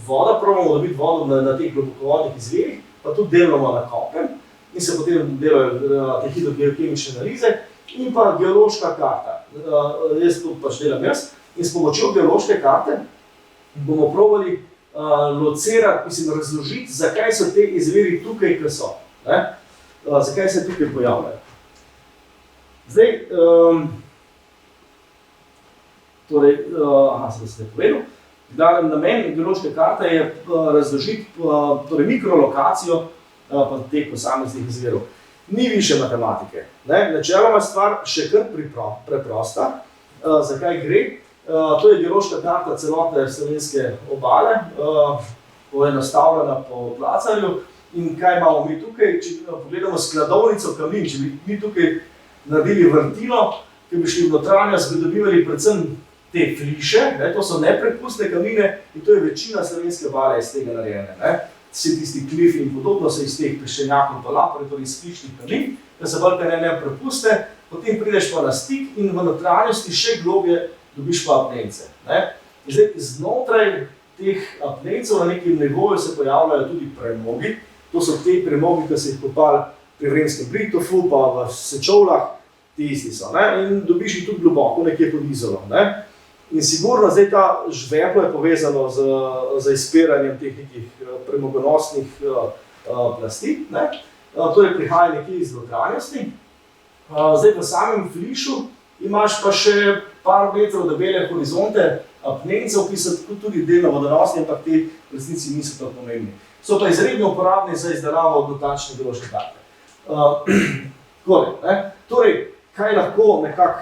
voda, probamo dobiti vodo na teh globokovodnih izvirih, pa tudi deloma na kopnem, in se potem delajo te hidrogeokemične analize, in pa geološka karta. Jaz to pač delam jaz, In s pomočjo geološke karte bomo probali locirati, razložiti, zakaj so te izviri tukaj, kjer so. Zakaj se tukaj pojavljajo. Zdaj, sem povedal, da namen geološke karte je razložiti mikrolokacijo teh posameznih izvirov. Ni više matematike. Načeloma je stvar še kar preprosta. Zakaj gre? To je geološka karta celotne slovenske obale, poenostavljena po Placarju. In kaj imamo mi tukaj? Če pogledamo skladovnico kamnin, če bi mi tukaj naredili vrtino, ki bi šli v notranjost, bi dobivali predvsem te fliše, to so neprepustne kamnine in to je večina slovenske obale iz tega narejene. Vsi tisti klifi in podobno so iz teh peščenjakov pa lapor, torej iz flišnih kamnin, da se bolj neprepustne, potem prideš pa na stik in v notranjosti še globje dobiš pa apnence. In zdaj, znotraj teh apnencev na nekem nivoju se pojavljajo tudi premogi. To so te premogi, ki so jih kopali pri Vrenskem Britofu, pa v Sečovljah, ti isti so. In dobiš jih tudi globoko, nekje pod Izolo. In sigurno zdaj ta žveplo je povezano z izpiranjem teh nekih premogonosnih plasti. Torej prihaja nekje iz notranjosti. Zdaj v samem flišu imaš pa še par metrov debele horizonte apnencev, ki so tudi delno vodonosni, ampak te v resnici niso tako pomembni. So pa izredno uporabni za izdelavo dotačne geološke karte. Torej, kaj lahko nekako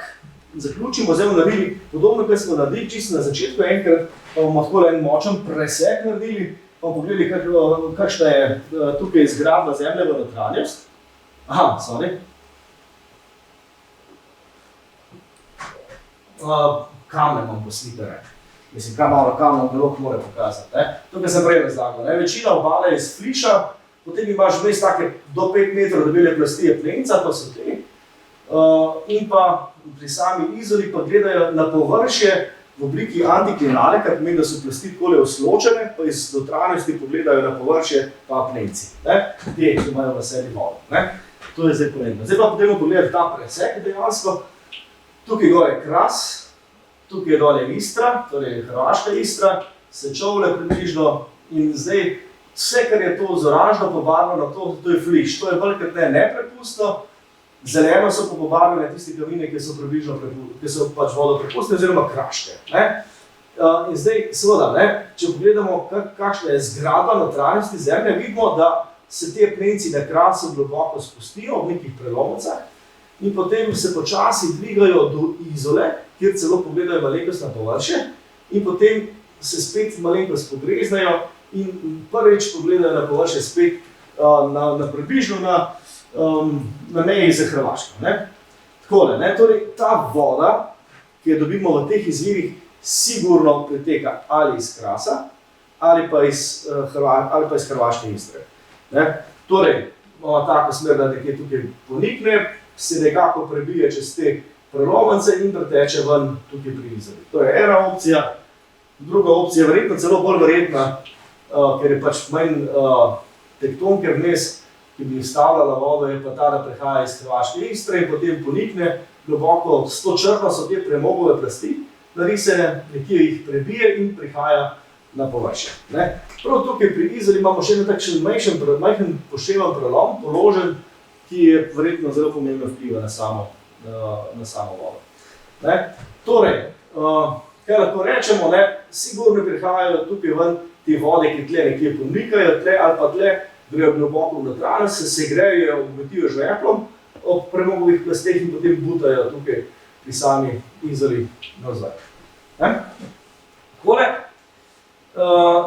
zaključimo, zdaj bomo naredili podobno, kaj smo naredili čisto na začetku, enkrat pa bomo tako en močen presek naredili, pa bomo pogledali, kakšna je tukaj izgradna zemlja v notranjost. Kamne imam poslikane. Kaj malo kamnov geolog mora pokazati. Tukaj sem prej razlagal. Večina obale je iz fliša, potem imaš vmes take do 5 metrov debele plasti apnenca, to so te. In pa pri sami Izoli pa gledajo na površje v obliki antiklinale, kar pomeni, da so plasti takole osločene, pa iz notranjosti pogledajo na površje pa apnenci. Te, ki imajo v sebi vodo. To je zdaj pomembno. Zdaj pa potem pogledati ta presek dejansko. Tukaj gor je Kras, tukaj je dole Istra, torej Hrvaška Istra, Sečovlje približno in zdaj vse, kar je to z oranžno pobarvano, to je fliš. To je velikrat neprepustno, zeleno so pa pobarvane tiste kamnine, ki so pač vodo prepustne oziroma kraške. In zdaj, seveda, če pogledamo, kakšna je zgradba notranjosti zemlje, vidimo, da se te apnenci na Krasu globoko spustijo v nekih prelomovcah in potem se počasi dvigajo do Izole, kjer celo pogledajo malenkost na površje in potem se spet malenkost pogreznejo in prvič pogledajo na površje spet približno na meji za Hrvaško. Takole, torej ta voda, ki jo dobimo v teh izvirih, sigurno priteka ali iz Krasa ali pa iz Hrvaške Istre. Torej, imamo tako smer, da nekje tukaj ponikne, se nekako prebije čez te prelovence in preteče ven tukaj pri Izoli. To je ena opcija. Druga opcija je verjetno celo bolj verjetna, ker je pač manj tektonke vmes, ki bi stavljala vodo, je pa ta, da prihaja iz Hrvaške Istre in potem ponikne globoko, s to črno so te premogove plasti, narisene, nekje jih prebije in prihaja na površje. Prav tukaj pri Izoli imamo še en takšen majhen pošteven prelom, položen, ki je verjetno zelo pomembno vpliva na samo vodo. Torej, kaj lahko rečemo, sigurno prihajajo tukaj ven te vode, ki tle nekje ponikajo, tle ali pa tle grejo globoko v notranjost, se segrejejo, obogatijo žveplom ob premogovih plasteh in potem butajo tukaj pri sami Izoli nazaj. Takole.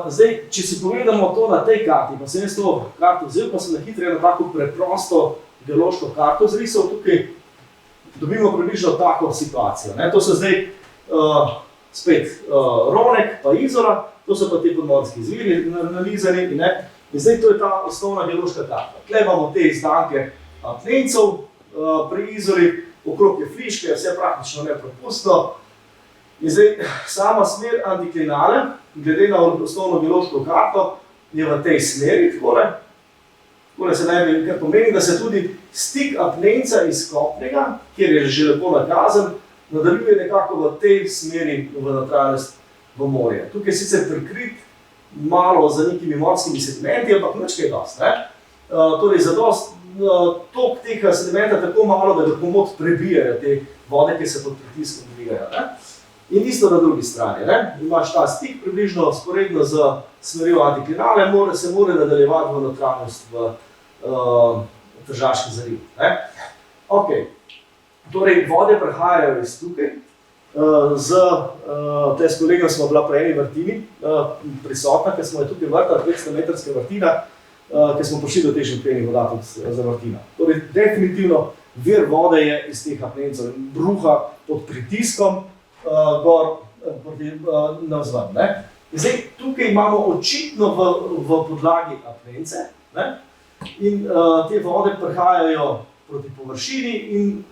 Zdaj, če si pogledamo to na tej karti, pa sem jaz to karto vzel, pa sem na hitro eno tako preprosto geološko karto zrisal, tukaj dobimo približno tako situacijo. To so zdaj spet Ronek pa Izola, to so pa te podmorski izviri nalizani in zdaj to je ta osnovna geološka karta. Tle imamo te izdanke apnencev pri Izoli, okrog je fliške, vse praktično neprepustno. In zdaj sama smer antiklinale, glede na osnovno geološko karto, je v tej smeri, takole se najbolj, kar pomeni, da se tudi stik apnenca iz kopnega, kjer je že lepo nakazan, nadaljuje nekako v tej smeri v notranjost v morje. Tukaj je sicer prikrit malo za nekimi morskimi sedimenti, ampak nič kaj dosti. Torej, zadost tok tega sedimenta tako malo, da ga komot prebijajo te vode, ki se pod pritiskom dvigajo. In isto na drugi strani. Imaš ta stik približno sporedno z smerjo antiklinale, se mora nadaljevati v notranjost v Tržaški zaliv. Okay. Torej, vode prihajajo iz tukaj. S kolegom smo bila pri eni vrtini prisotna, ker smo je tukaj vrtali, 200-metrska vrtina, ker smo prišli do teh življenjih voda tudi za vrtina. Torej, definitivno vir vode je iz teh apnencov in bruha pod pritiskom gor navzven. Zdaj, tukaj imamo očitno v podlagi apnence in te vode prihajajo proti površini in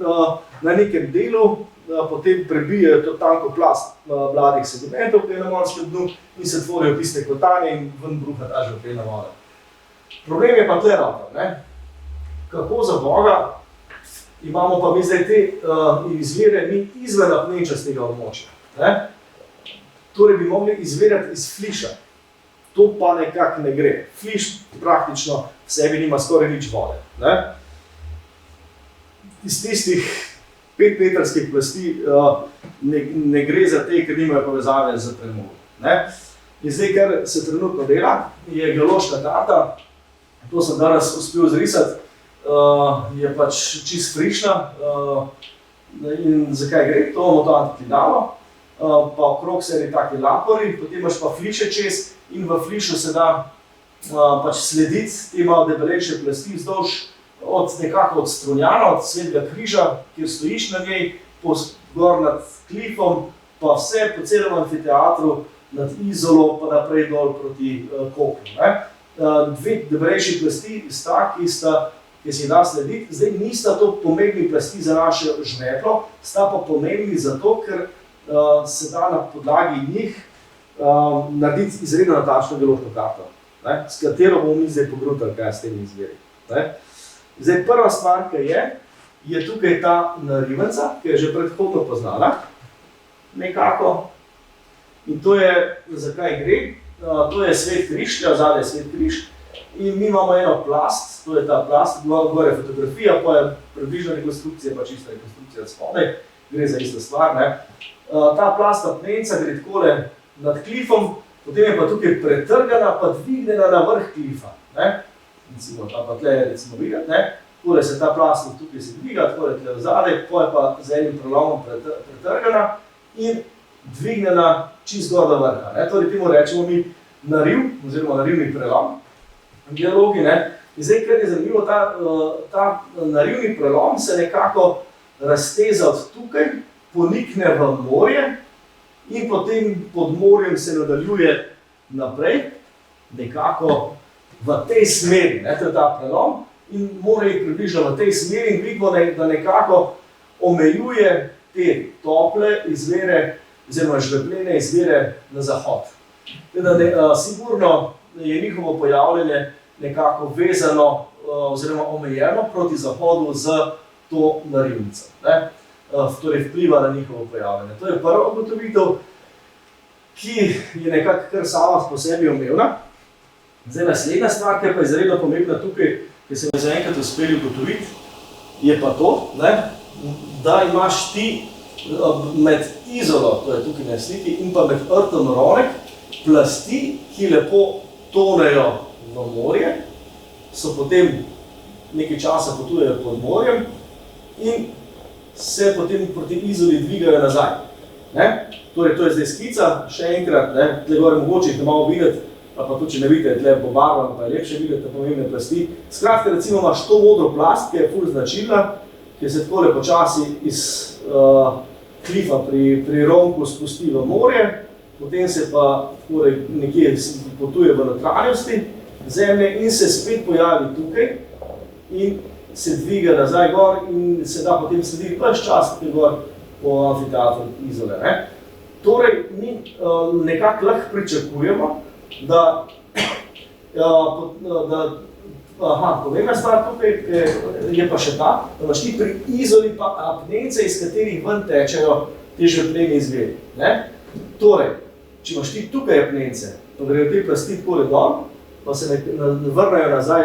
na nekem delu potem prebijajo to tanko plast mladih sedimentov, ki je na morskem dnu in se tvorijo tiste kotanje in ven bruha ta življenja voda. Problem je pa tle noter. Kako za Boga imamo pa mi zdaj te izvire mi izven apnenčastega območja. Torej bi mogli izvirati iz fliša. To pa nekako ne gre. Fliš praktično v sebi nima skoraj nič vode. Iz tistih 5-metrskih plasti ne gre za te, ker nimajo povezave z premogom. In zdaj, kar se trenutno dela, je geološka karta. To sem danes uspel zrisati. Je pač čist frišna. In zakaj gre? To imamo to antiklinalo, pa okrog se eni taki lapori, potem imaš pa fliše čez in v flišu se da pač slediti te malo debelejše plasti vzdolž nekako od Strunjana, od Svetega križa, kjer stojiš na njej, gor nad klifom, pa vse po celem amfiteatru, nad Izolo, pa naprej dol proti Kopru. Dve debelejši plasti sta, ki se jih da slediti. Zdaj nista to pomembni plasti za naše žmetlo, sta pa pomembni zato, ker se da na podlagi njih narediti izredno natančno geološko karto, s katero bomo mi zdaj pogrutali, kaj s temi izviri. Zdaj, prva stvar, ki je tukaj ta narivenca, ki je že predhodno poznala, nekako. In to je, zakaj gre, to je Svet križ, zadaj je Svet križ. In mi imamo eno plast, to je ta plast, gor je fotografija, pa je približna rekonstrukcija, pa čista rekonstrukcija od spodaj, gre za isto stvar. Ta plast apnenca gre takole nad klifom, potem je pa tukaj pretrgana, pa dvignjena na vrh klifa. Recimo, pa tle je recimo videti, takole se ta plast tukaj se dviga, takole tle vzadej, pa je pa z enim prelomom pretrgana in dvignjena čist gor do vrha. Torej temu rečemo mi nariv, oziroma narivni prelom, geologi. In zdaj, ker je zanimivo, ta narivni prelom se nekako razteza od tukaj, ponikne v morje in potem pod morjem se nadaljuje naprej, nekako v tej smeri, to je ta prelom, in mora iti približno v tej smeri in vidimo, da nekako omejuje te tople izvire, oziroma žvepljene izvire na zahod. Sigurno je njihovo pojavljanje nekako vezano oziroma omejeno proti zahodu z to narivnico. Torej vpliva na njihovo pojavljanje. To je prva ugotovitev, ki je nekako kar sama po sebi omevna. Zdaj, naslednja stvar, ki je pa izredno pomembna tukaj, ki se mi zaenkrat uspeli ugotoviti, je pa to, da imaš ti med Izolo, to je tukaj na sliki, in pa med Rtom Ronek, plasti, ki lepo tonejo v morje, so potem nekaj časa potujejo pod morjem in se potem proti Izoli dvigajo nazaj. Torej, to je zdaj skica, še enkrat, tle gore mogoče jih ne malo videti, pa tudi če ne vidite, tle pobarvan, pa je lepše videti pomembne plasti. Skratka, recimo imaš to modro plast, ki je ful značilna, ki se takole počasi iz klifa pri Ronku spusti v morje, potem se pa nekje potuje v notranjosti zemlje in se spet pojavi tukaj in se dviga nazaj gor in se da potem slediti ves čas tukaj gor po amfiteatru Izole. Torej, mi nekako lahko pričakujemo, da pomembna stvar tukaj je pa še ta, da imaš ti pri izoli pa apnence, iz katerih ven tečejo te žvepleni izviri. Torej, če imaš ti tukaj apnence, pa grejo te plasti takole dol, pa se vrnejo nazaj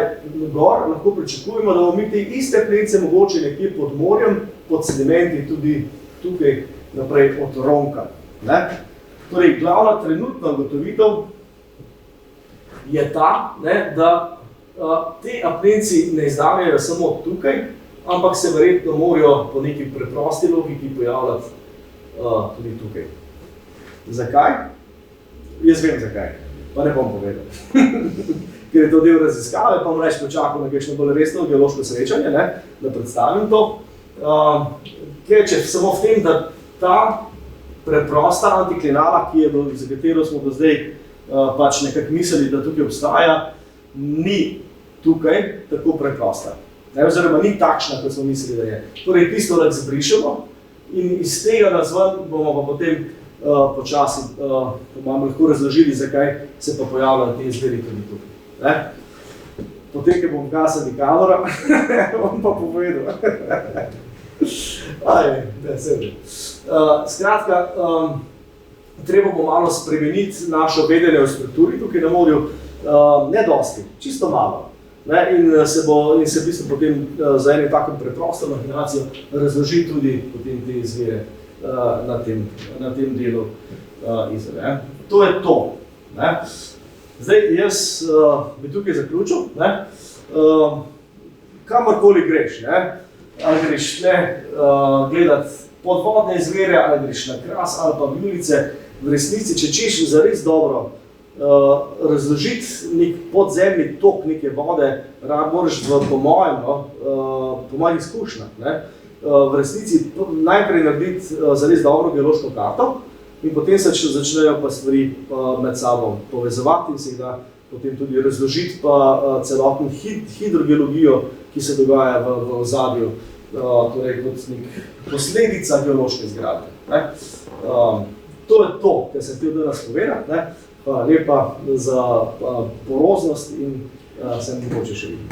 gor, lahko pričakujemo, da bomo mi te iste apnence mogoče nekje pod morjem, pod sedimenti tudi tukaj naprej odronkali. Torej, glavna trenutna ugotovitev je ta, da te apnenci ne izdajajo samo tukaj, ampak se verjetno morajo po neki preprosti logiki pojavljati tudi tukaj. Zakaj? Jaz vem zakaj, pa ne bom povedal. Ker je to del raziskave, pa bom reč počakal na kakšno bolj resno geološko srečanje, da predstavim to. Ker če samo v tem, da ta preprosta antiklinala, za katero smo do zdaj pač nekako mislili, da tukaj obstaja, ni tukaj tako preprosta. Oziroma ni takšna, kot smo mislili, da je. Torej, tisto lahko zbrišemo in iz tega razven bomo pa potem počasi vam lahko razložili, zakaj se pa pojavljajo te izviri tudi tukaj. Potem, ko bom gasali kamera, bom pa povedal. Skratka, treba bo malo spremeniti našo vedenje o strukturi tukaj na morju, ne dosti, čisto malo. In se v bistvu potem za enim takim preprosto mahinacijo razloži tudi potem te izvire na tem delu izve. To je to. Zdaj, jaz bi tukaj zaključil. Kamorkoli greš, ali greš gledati podvodne izvire, ali greš na Kras ali pa Vijolice, v resnici, če češ zares dobro razložiti nek podzemni tok neke vode, moraš po mojih izkušnjah, v resnici najprej narediti zares dobro geološko karto in potem se začnejo pa stvari med sabo povezovati in se jih da potem tudi razložiti pa celotno hidrogeologijo, ki se dogaja v ozadju, torej kot nek posledica geološke zgradbe. To je to, kar sem hotel danes povedati. Hvala lepa za poroznost in se mogoče še vidim.